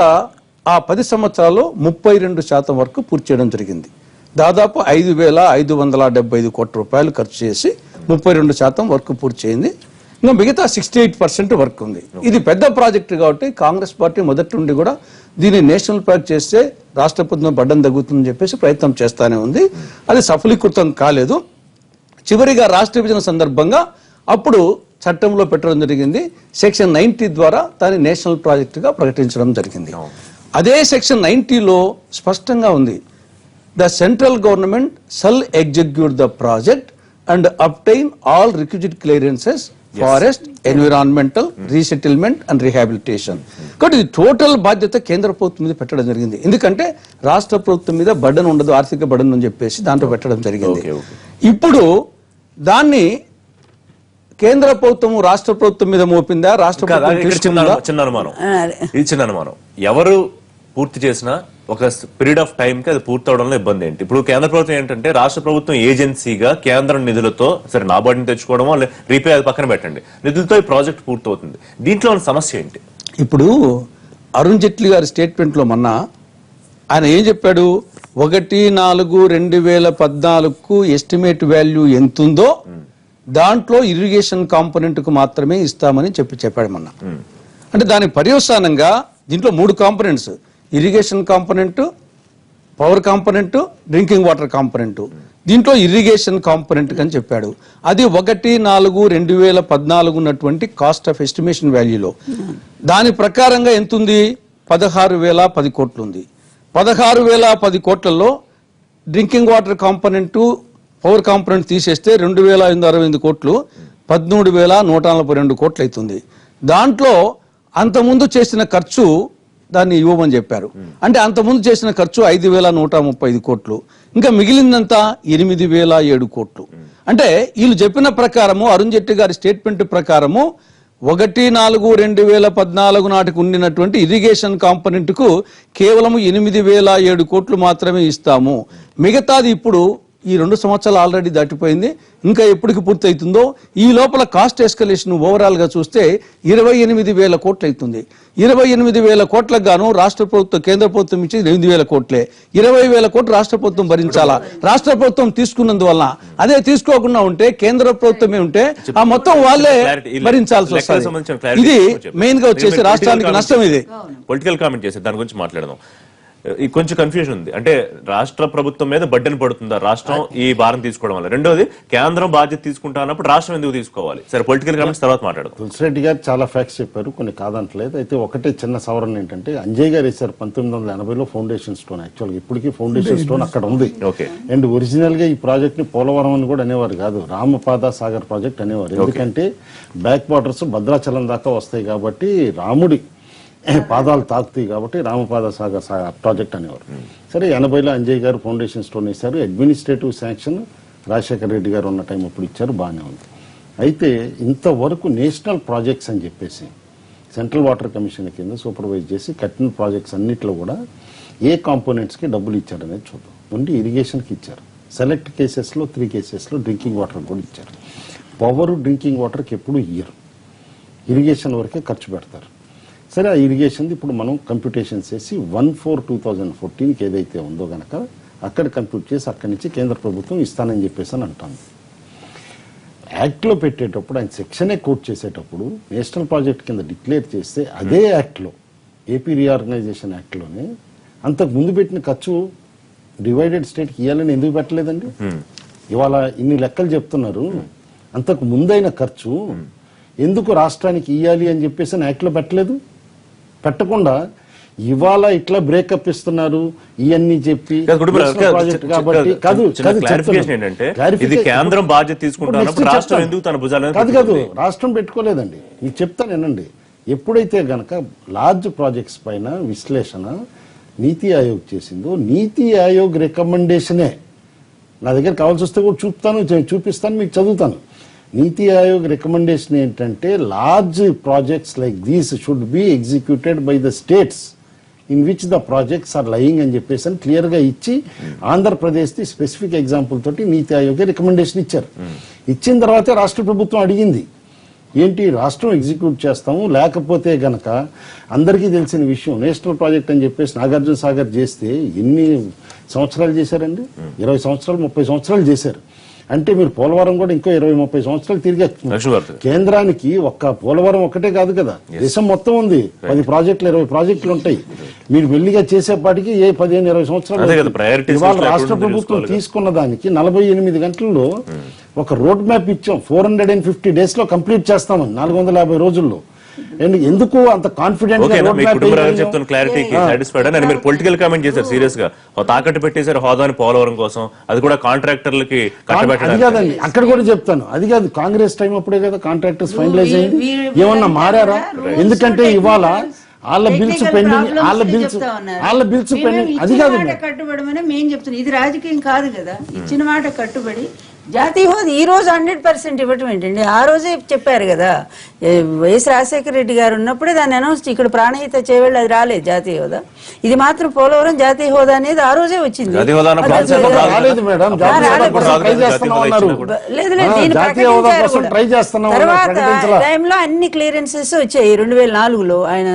ఆ 10 సంవత్సరాల్లో 32% వరకు పూర్తి చేయడం జరిగింది. దాదాపు 5,575 కోట్ల రూపాయలు ఖర్చు చేసి 32% వర్క్ పూర్తి చేయింది. ఇంకా మిగతా 68% వర్క్ ఉంది. ఇది పెద్ద ప్రాజెక్ట్ కాబట్టి కాంగ్రెస్ పార్టీ మొదటి నుండి కూడా దీన్ని నేషనల్ ప్రాజెక్ట్ చేస్తే రాష్ట్ర ప్రభుత్వం బడ్డం తగ్గుతుందని చెప్పేసి ప్రయత్నం చేస్తానే ఉంది. అది సఫలీకృతం కాలేదు. చివరిగా రాష్ట్ర విభజన సందర్భంగా అప్పుడు చట్టంలో పెట్టడం జరిగింది. సెక్షన్ 90 ద్వారా దాన్ని నేషనల్ ప్రాజెక్టుగా ప్రకటించడం జరిగింది. అదే సెక్షన్ 90లో స్పష్టంగా ఉంది, the central government shall execute the project and obtain all requisite clearances, forest, environmental, resettlement and rehabilitation. కాబట్టి ఇది టోటల్ బాధ్యత కేంద్ర ప్రభుత్వం మీద పెట్టడం జరిగింది. ఎందుకంటే రాష్ట్ర ప్రభుత్వం మీద బర్డన్ ఉండదు, ఆర్థిక బర్డన్ అని చెప్పేసి దాంట్లో పెట్టడం జరిగింది. ఇప్పుడు దాన్ని కేంద్ర ప్రభుత్వం రాష్ట్ర ప్రభుత్వం మీద మోపిందా, రాష్ట్ర ప్రభుత్వం చిన్న అనుమానం, ఎవరు పూర్తి చేసినా ఒక పీరియడ్ ఆఫ్ టైం కి అది పూర్తి అవడంలో ఇబ్బంది ఏంటి? ఇప్పుడు కేంద్ర ప్రభుత్వం ఏంటంటే రాష్ట్ర ప్రభుత్వం ఏజెన్సీగా కేంద్ర నిధులతో, సరే నాబార్డుని తెచ్చుకోవడమో రీపే అది పక్కన పెట్టండి, నిధులతో ఈ ప్రాజెక్ట్ పూర్తవుతుంది. దీంట్లో ఉన్న సమస్య ఏంటి? ఇప్పుడు అరుణ్ జైట్లీ గారి స్టేట్మెంట్ లో మొన్న ఆయన ఏం చెప్పాడు, 1/4/2014 ఎస్టిమేట్ వాల్యూ ఎంతుందో దాంట్లో ఇరిగేషన్ కాంపోనెంట్ కు మాత్రమే ఇస్తామని చెప్పాడు మొన్న. అంటే దానికి పర్యవసానంగా దీంట్లో 3 components, irrigation component, power component, drinking water component. దీంట్లో ఇరిగేషన్ కాంపోనెంట్ అని చెప్పాడు. అది 1/4/2014 ఉన్నటువంటి కాస్ట్ ఆఫ్ ఎస్టిమేషన్ వాల్యూలో దాని ప్రకారంగా ఎంత ఉంది, 16,010 కోట్లు ఉంది. 16,010 కోట్లలో drinking water component, power component తీసేస్తే 2,568 కోట్లు, 13,142 కోట్లు అవుతుంది. దాంట్లో అంతకుముందు చేసిన ఖర్చు దాన్ని ఇవ్వమని చెప్పారు. అంటే అంతకుముందు చేసిన ఖర్చు 5,135 కోట్లు, ఇంకా మిగిలిందంతా 8,007 కోట్లు. అంటే వీళ్ళు చెప్పిన ప్రకారము, అరుణ్ జైట్లీ గారి స్టేట్మెంట్ ప్రకారము 1/4/2014 నాటికి ఉండినటువంటి ఇరిగేషన్ కాంపోనెంట్ కు కేవలం 8,007 కోట్లు మాత్రమే ఇస్తాము. మిగతాది ఇప్పుడు ఈ 2 సంవత్సరాలు ఆల్రెడీ దాటిపోయింది, ఇంకా ఎప్పటికి పూర్తి అవుతుందో. ఈ లోపల కాస్ట్ ఎస్కలేషన్ ఓవరాల్ గా చూస్తే 28,000 కోట్లు అవుతుంది. 28,000 కోట్లకు గాను రాష్ట్ర ప్రభుత్వం, కేంద్ర ప్రభుత్వం ఇచ్చి 8,000 కోట్లే. 20,000 కోట్లు రాష్ట్ర ప్రభుత్వం భరించాలా? రాష్ట్ర ప్రభుత్వం తీసుకున్నందువల్ల, అదే తీసుకోకుండా ఉంటే కేంద్ర ప్రభుత్వమే ఉంటే ఆ మొత్తం వాళ్ళే భరించాల్సి వస్తుంది. ఇది మెయిన్ గా వచ్చేసి రాష్ట్రానికి నష్టం. ఇది పొలిటికల్ కామెంట్ చేసి దాని గురించి మాట్లాడదాం. కొంచెం కన్ఫ్యూజన్ ఉంది. అంటే రాష్ట్ర ప్రభుత్వం మీద బడ్డెన్ పడుతుందా రాష్ట్రం ఈ భారం తీసుకోవడం వల్ల? రెండోది, కేంద్రం బాధ్యత తీసుకుంటా అన్నప్పుడు రాష్ట్రం ఎందుకు తీసుకోవాలి? సరే, పొలిటికల్ కామెంట్స్ తర్వాత మాట్లాడదాం. తులసిరెడ్డి గారు చాలా ఫ్యాక్ట్స్ చెప్పారు, కొన్ని కాదంటలేదు. అయితే ఒకటే చిన్న సవరణ ఏంటంటే, అంజయ్ గారు వేశారు 1980లో ఫౌండేషన్ స్టోన్. యాక్చువల్గా ఇప్పటికీ ఫౌండేషన్ స్టోన్ అక్కడ ఉంది. అండ్ ఒరిజినల్ గా ఈ ప్రాజెక్ట్ ని పోలవరం అని కూడా అనేవారు కాదు, రామపాద సాగర్ ప్రాజెక్ట్ అనేవారు. ఎందుకంటే బ్యాక్ వాటర్స్ భద్రాచలం దాకా వస్తాయి కాబట్టి, రాముడి పాదాలు తాకుతాయి కాబట్టి రామపాద సాగర్ ప్రాజెక్ట్ అనేవారు. సరే, 80లో అంజయ్ గారు ఫౌండేషన్ స్టోన్ వేశారు. అడ్మినిస్ట్రేటివ్ శాంక్షన్ రాజశేఖర రెడ్డి గారు ఉన్న టైం అప్పుడు ఇచ్చారు, బాగానే ఉంది. అయితే ఇంతవరకు నేషనల్ ప్రాజెక్ట్స్ అని చెప్పేసి సెంట్రల్ వాటర్ కమిషన్ కింద సూపర్వైజ్ చేసి కట్టిన ప్రాజెక్ట్స్ అన్నిట్లో కూడా ఏ కాంపోనెంట్స్కి డబ్బులు ఇచ్చారనేది చూద్దాం. ఓన్లీ ఇరిగేషన్కి ఇచ్చారు. సెలెక్ట్ కేసెస్లో 3 కేసెస్లో డ్రింకింగ్ వాటర్ కూడా ఇచ్చారు. పవర్, డ్రింకింగ్ వాటర్కి ఎప్పుడు ఇయ్యరు, ఇరిగేషన్ వరకే ఖర్చు పెడతారు. సరే, ఆ ఇరిగేషన్ ఇప్పుడు మనం కంప్యూటేషన్ చేసి 1/4/2014కి ఏదైతే ఉందో గనక అక్కడ కంప్యూట్ చేసి అక్కడి నుంచి కేంద్ర ప్రభుత్వం ఇస్తానని చెప్పేసి అని అంటాను. యాక్ట్లో పెట్టేటప్పుడు ఆయన సెక్షనే కోట్ చేసేటప్పుడు నేషనల్ ప్రాజెక్ట్ కింద డిక్లేర్ చేస్తే అదే యాక్ట్లో, ఏపీ రీఆర్గనైజేషన్ యాక్ట్లోనే అంతకు ముందు పెట్టిన ఖర్చు డివైడెడ్ స్టేట్కి ఇవ్వాలని ఎందుకు పెట్టలేదండి? ఇవాళ ఇన్ని లెక్కలు చెప్తున్నారు, అంతకు ముందైన ఖర్చు ఎందుకు రాష్ట్రానికి ఇవ్వాలి అని చెప్పేసి యాక్ట్లో పెట్టలేదు. పెట్టకుండా ఇవాళ ఇట్లా బ్రేకప్ ఇస్తున్నారు ఇవన్నీ చెప్పి. కేంద్రం బాధ్యత తీసుకుంటున్నప్పుడు రాష్ట్రం ఎందుకు తన భుజాలను? కాదు, రాష్ట్రం పెట్టుకోలేదండి. మీకు చెప్తాను వినండి. ఎప్పుడైతే గనక లార్జ్ ప్రాజెక్ట్స్ పైన విశ్లేషణ నీతి ఆయోగ్ చేసిందో, నీతి ఆయోగ్ రికమెండేషనే నా దగ్గర కావాల్సి వస్తే కూడా చూపిస్తాను, మీకు చదువుతాను. నీతి ఆయోగ్ రికమెండేషన్ ఏంటంటే, large projects like these should be executed by the states in which the projects are lying అని చెప్పేసి అని క్లియర్ గా ఇచ్చి, ఆంధ్రప్రదేశ్ది స్పెసిఫిక్ ఎగ్జాంపుల్ తోటి నీతి ఆయోగ్ రికమెండేషన్ ఇచ్చారు. ఇచ్చిన తర్వాతే రాష్ట్ర ప్రభుత్వం అడిగింది, ఏంటి రాష్ట్రం ఎగ్జిక్యూట్ చేస్తాము, లేకపోతే గనక అందరికీ తెలిసిన విషయం నేషనల్ ప్రాజెక్ట్ అని చెప్పేసి నాగార్జున సాగర్ చేస్తే ఎన్ని సంవత్సరాలు చేశారండి? 20 సంవత్సరాలు 30 సంవత్సరాలు చేశారు. అంటే మీరు పోలవరం కూడా ఇంకో 20-30 సంవత్సరాలు తిరిగి లక్ష్మీవర్ధన్. కేంద్రానికి ఒక్క పోలవరం ఒక్కటే కాదు కదా, దేశం మొత్తం ఉంది. 10 ప్రాజెక్టులు 20 ప్రాజెక్టులు ఉంటాయి. మీరు మెల్లిగా చేసేపాటికి 15-20 అదే సంవత్సరాలు. కదా, priorities ఇవాళ ఎట్లా రాష్ట్ర ఉంటుందో ప్రభుత్వం తెలుసుకోవాలి. తీసుకున్న దానికి 48 గంటల్లో ఒక రోడ్ మ్యాప్ ఇచ్చాం. 450 days లో కంప్లీట్ చేస్తామని, 450 రోజుల్లో. ఎందుకు అంత కాన్ఫిడెంట్ ఓకేనా, మీ కుటుంబరావు చెప్తున్న క్లారిటీకి సాటిస్ఫైడ్ అని మీరు పొలిటికల్ కామెంట్ చేశారు. సీరియస్ గా తాకట్టు పెట్టేశారు హోదాని పోలవరం కోసం, అది కూడా కాంట్రాక్టర్లకి అది కట్టబెట్టడానికి. కాదండి, అక్కడ కూడా చెప్తాను. అది కాదు, కాంగ్రెస్ టైం అప్పుడే కదా కాంట్రాక్టర్స్ ఫైనలైజ్ అయింది. ఏమన్నా మారారా? ఎందుకంటే ఇవాళ వాళ్ళ బిల్స్ పెండింగ్, వాళ్ళ బిల్స్ పెండింగ్. అది కాదు, కట్టుబడమని మేము చెప్తున్నాం. ఇది రాజకీయం కాదు కదా, ఇచ్చిన మాట కట్టుబడి జాతీయ హోదా ఈ రోజు 100% ఇవ్వటం ఏంటండి? ఆ రోజే చెప్పారు కదా, వైఎస్ రాజశేఖర రెడ్డి గారు ఉన్నప్పుడే దాన్ని అనౌన్స్, ఇక్కడ ప్రాణహిత చేయవెళ్ళి అది రాలేదు జాతీయ హోదా. ఇది మాత్రం పోలవరం జాతీయ హోదా అనేది ఆ రోజే వచ్చింది. రాలేదు మేడం. తర్వాత టైంలో అన్ని క్లియరెన్సెస్ వచ్చాయి 2004లో ఆయన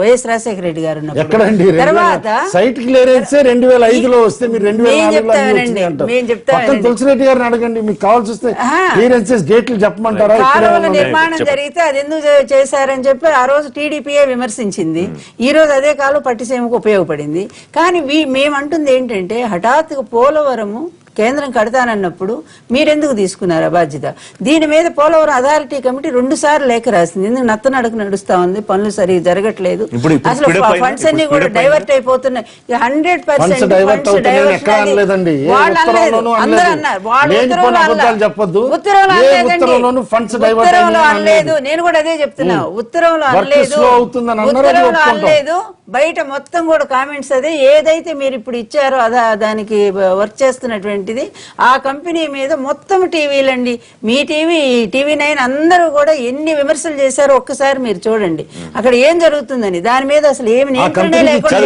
వైఎస్ రాజశేఖర రెడ్డి గారు ఉన్నప్పుడు. తర్వాత సైట్ క్లియరెన్స్ 2005లో వస్తే మీరు 2004 తులసిరెడ్డి గారిని అడగండి, మీకు కావాల్సి వస్తే క్లియరెన్సెస్ గేట్లు చెప్పమంటారా? కాలువల నిర్మాణం జరిగితే అది ఎందుకు చేశారని చెప్పి ఆ రోజు టీడీపీఏ విమర్శించింది. ఈ రోజు అదే కాలం పట్టిసీమకు ఉపయోగపడింది. కానీ మేమంటుంది ఏంటంటే, హఠాత్తుగా పోలవరము కేంద్రం కడతానన్నప్పుడు మీరెందుకు తీసుకున్నారు ఆ బాధ్యత? దీని మీద పోలవరం అథారిటీ కమిటీ 2 సార్లు లేఖ రాసింది. ఎందుకు నత్తనడక నడుస్తా ఉంది, పనులు సరిగ్గా జరగట్లేదు, అసలు ఫండ్స్ అన్ని కూడా డైవర్ట్ అయిపోతున్నాయి. 100% ఉత్తరంలో అనలేదు. నేను కూడా అదే చెప్తున్నా, ఉత్తరంలో అనలేదు. బయట మొత్తం కూడా కామెంట్స్ అదే. ఏదైతే మీరు ఇప్పుడు ఇచ్చారో దానికి వర్క్ చేస్తున్నటువంటిది ఆ కంపెనీ మీద మొత్తం టీవీలండి, మీ టీవీ9 అందరూ కూడా ఎన్ని విమర్శలు చేశారో ఒక్కసారి మీరు చూడండి అక్కడ ఏం జరుగుతుందని. దాని మీద అసలు ఏమి నియంత్రణ లేకుండా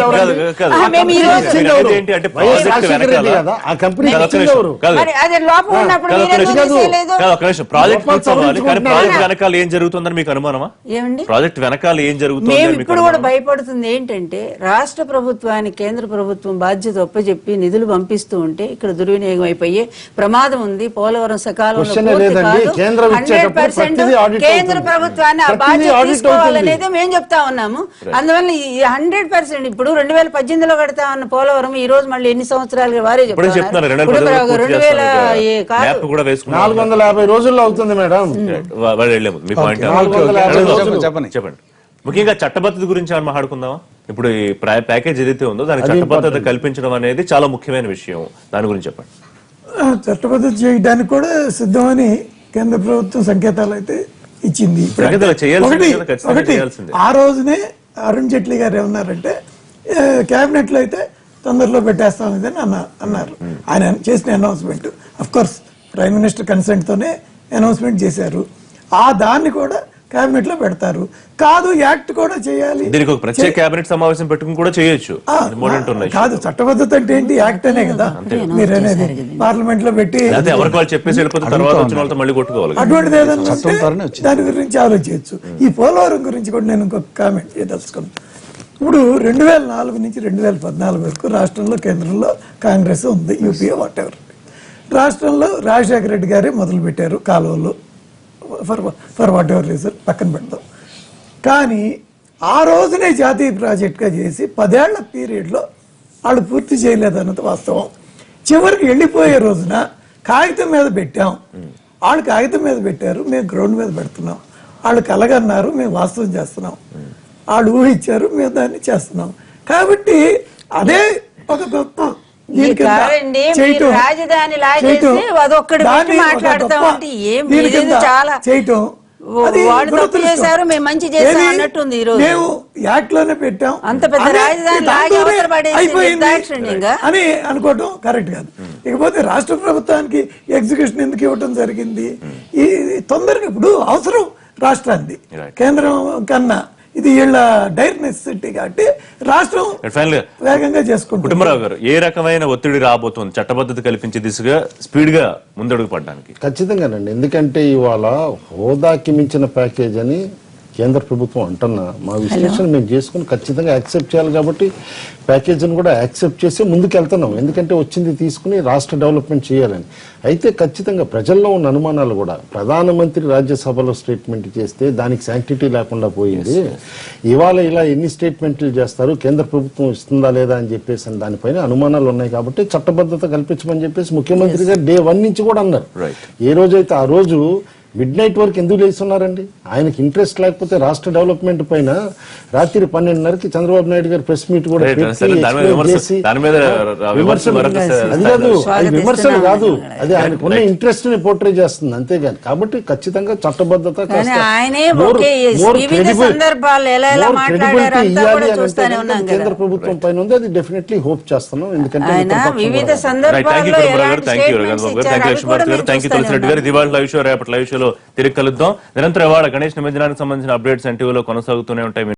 అదే లోపం ఉన్నప్పుడు ఏం జరుగుతుందని మీకు అనుమానమా? ఏమండి, ప్రాజెక్ట్ వెనకాల ఏం జరుగుతుంది? మేము ఇప్పుడు కూడా భయపడుతుంది ఏంటంటే, రాష్ట్ర ప్రభుత్వానికి కేంద్ర ప్రభుత్వం బాధ్యత ఒప్పజెప్పి నిధులు పంపిస్తూ ఉంటే ఇక్కడ దుర్వినియోగం అయిపోయే ప్రమాదం ఉంది. పోలవరం సకాలంలో కేంద్ర ప్రభుత్వాన్ని ఆ బాధ్యత తీసుకోవాలనేది మేము చెప్తా ఉన్నాము. అందువల్ల 100% ఇప్పుడు 2018లో కడతా ఉన్న పోలవరం ఈ రోజు మళ్ళీ ఎన్ని సంవత్సరాలుగా వారే చెప్తున్నారు. 450 రోజుల్లో అవుతుంది మేడం. చెప్పండి. ముఖ్యంగా చట్టబద్ధత గురించి ఏమైనా మాట్లాడుకుందామా? ఇప్పుడు ఈ ప్యాకేజ్ ఏదైతే ఉందో దానికి చట్టబద్ధత కల్పించడం అనేది చాలా ముఖ్యమైన విషయం. దాని గురించి చెప్పండి. చట్టబద్ధత చేయడానికి కూడా సిద్ధమని కేంద్ర ప్రభుత్వం సంకేతాలు అయితే ఇచ్చింది. ఒకటి ఆ రోజునే అరుణ్ జైట్లీ గారు ఏమన్నారంటే, కేబినెట్ లో అయితే తొందరలో పెట్టేస్తామని అన్నారు. ఆయన చేసిన announcement, of course prime minister consent తోనే అనౌన్స్మెంట్ చేశారు. ఆ దాన్ని కూడా కేబినెట్ లో పెడతారు. కాదు, యాక్ట్ కూడా చేయాలి, దీనికి ఒక ప్రత్యేక కేబినెట్ సమావేశం పెట్టుకుని కూడా చేయొచ్చు. కాదు, చట్టబద్ధత అంటే ఏంటి? యాక్ట్ అనే కదా మీరు అనేది. పార్లమెంట్ లో పెట్టి చెప్పేసి అటువంటిది ఏదన్నా దాని గురించి ఆలోచించచ్చు. ఈ పోలవరం గురించి కూడా నేను ఇంకొక కామెంట్ చేయదలుచుకున్నాను. ఇప్పుడు 2004 నుంచి 2014 వరకు రాష్ట్రంలో కేంద్రంలో కాంగ్రెస్ ఉంది, యూపీఏ వాట్ ఎవర్. రాష్ట్రంలో రాజశేఖర రెడ్డి గారే మొదలు పెట్టారు కాలువలు, ఫర్ వాట్ ఎవర్ రీజన్ పక్కన పెడతాం. కానీ ఆ రోజునే జాతీయ ప్రాజెక్ట్గా చేసి 10 ఏళ్ల పీరియడ్లో వాళ్ళు పూర్తి చేయలేదన్నది వాస్తవం. చివరికి వెళ్ళిపోయే రోజున కాగితం మీద పెట్టాం, వాళ్ళు కాగితం మీద పెట్టారు, మేము గ్రౌండ్ మీద పెడుతున్నాం. వాళ్ళు కలగన్నారు, మేము వాస్తవం చేస్తున్నాం. వాళ్ళు ఊహించారు, మేము దాన్ని చేస్తున్నాం. కాబట్టి అదే ఒక గొప్ప రాజధాని చేయటం. మేము మంచి చేసాం అన్నట్టుంది. ఈ రోజు మేము యాక్ట్ లోనే పెట్టాం, అంత పెద్ద రాజధాని అని అనుకోవటం కరెక్ట్ కాదు. ఇకపోతే రాష్ట్ర ప్రభుత్వానికి ఎగ్జిక్యూషన్ ఎందుకు ఇవ్వటం జరిగింది? ఈ తొందరగా ఇప్పుడు అవసరం రాష్ట్రానికి కేంద్రం కన్నా ఇది వీళ్ళ డైర్ నెసెసిటీ కాబట్టి రాష్ట్రం వేగంగా చేసుకుంటుంది. కుటుంబరావు గారు, ఏ రకమైన ఒత్తిడి రాబోతుంది చట్టబద్ధత కల్పించే దిశగా స్పీడ్ గా ముందడుగు పడడానికి? ఖచ్చితంగానండి. ఎందుకంటే ఇవాళ హోదాకి మించిన ప్యాకేజ్ అని కేంద్ర ప్రభుత్వం అంటున్నా మా విశ్లేషణ మేము చేసుకుని ఖచ్చితంగా యాక్సెప్ట్ చేయాలి కాబట్టి ప్యాకేజీని కూడా యాక్సెప్ట్ చేసి ముందుకు వెళ్తున్నాం. ఎందుకంటే వచ్చింది తీసుకుని రాష్ట్ర డెవలప్మెంట్ చేయాలని. అయితే ఖచ్చితంగా ప్రజల్లో ఉన్న అనుమానాలు కూడా ప్రధానమంత్రి రాజ్యసభలో స్టేట్మెంట్ చేస్తే దానికి శాంక్టిటీ లేకుండా పోయింది. ఇవాళ ఇలా ఎన్ని స్టేట్మెంట్లు చేస్తారు, కేంద్ర ప్రభుత్వం ఇస్తుందా లేదా అని చెప్పేసి దానిపైన అనుమానాలు ఉన్నాయి. కాబట్టి చట్టబద్ధత కల్పించమని చెప్పేసి ముఖ్యమంత్రి గారు డే 1 నుంచి కూడా అన్నారు. ఏ రోజైతే ఆ రోజు మిడ్ నైట్ వరకు ఎందుకు లేస్తున్నారండి? ఆయనకి ఇంట్రెస్ట్ లేకపోతే రాష్ట్ర డెవలప్మెంట్ పైన రాత్రి 12:30కి చంద్రబాబు నాయుడు గారు ప్రెస్ మీట్ కూడా పెట్టి అది కాదు, అది విమర్శలు కాదు, అది ఆయనకున్న ఇంట్రెస్ట్ ని పోర్ట్రే చేస్తుంది అంతేగాని. కాబట్టి ఖచ్చితంగా చట్టబద్ధత కేంద్ర ప్రభుత్వం పైన ఉంది. అది డెఫినెట్లీ హోప్ చేస్తున్నాం. ఎందుకంటే తిరిగి కలుద్దాం. నిరంతరం ఇవాళ గణేష్ నిమజ్జనానికి సంబంధించిన అప్డేట్స్ ఎన్టీవీలో కొనసాగుతూనే ఉంటాయి.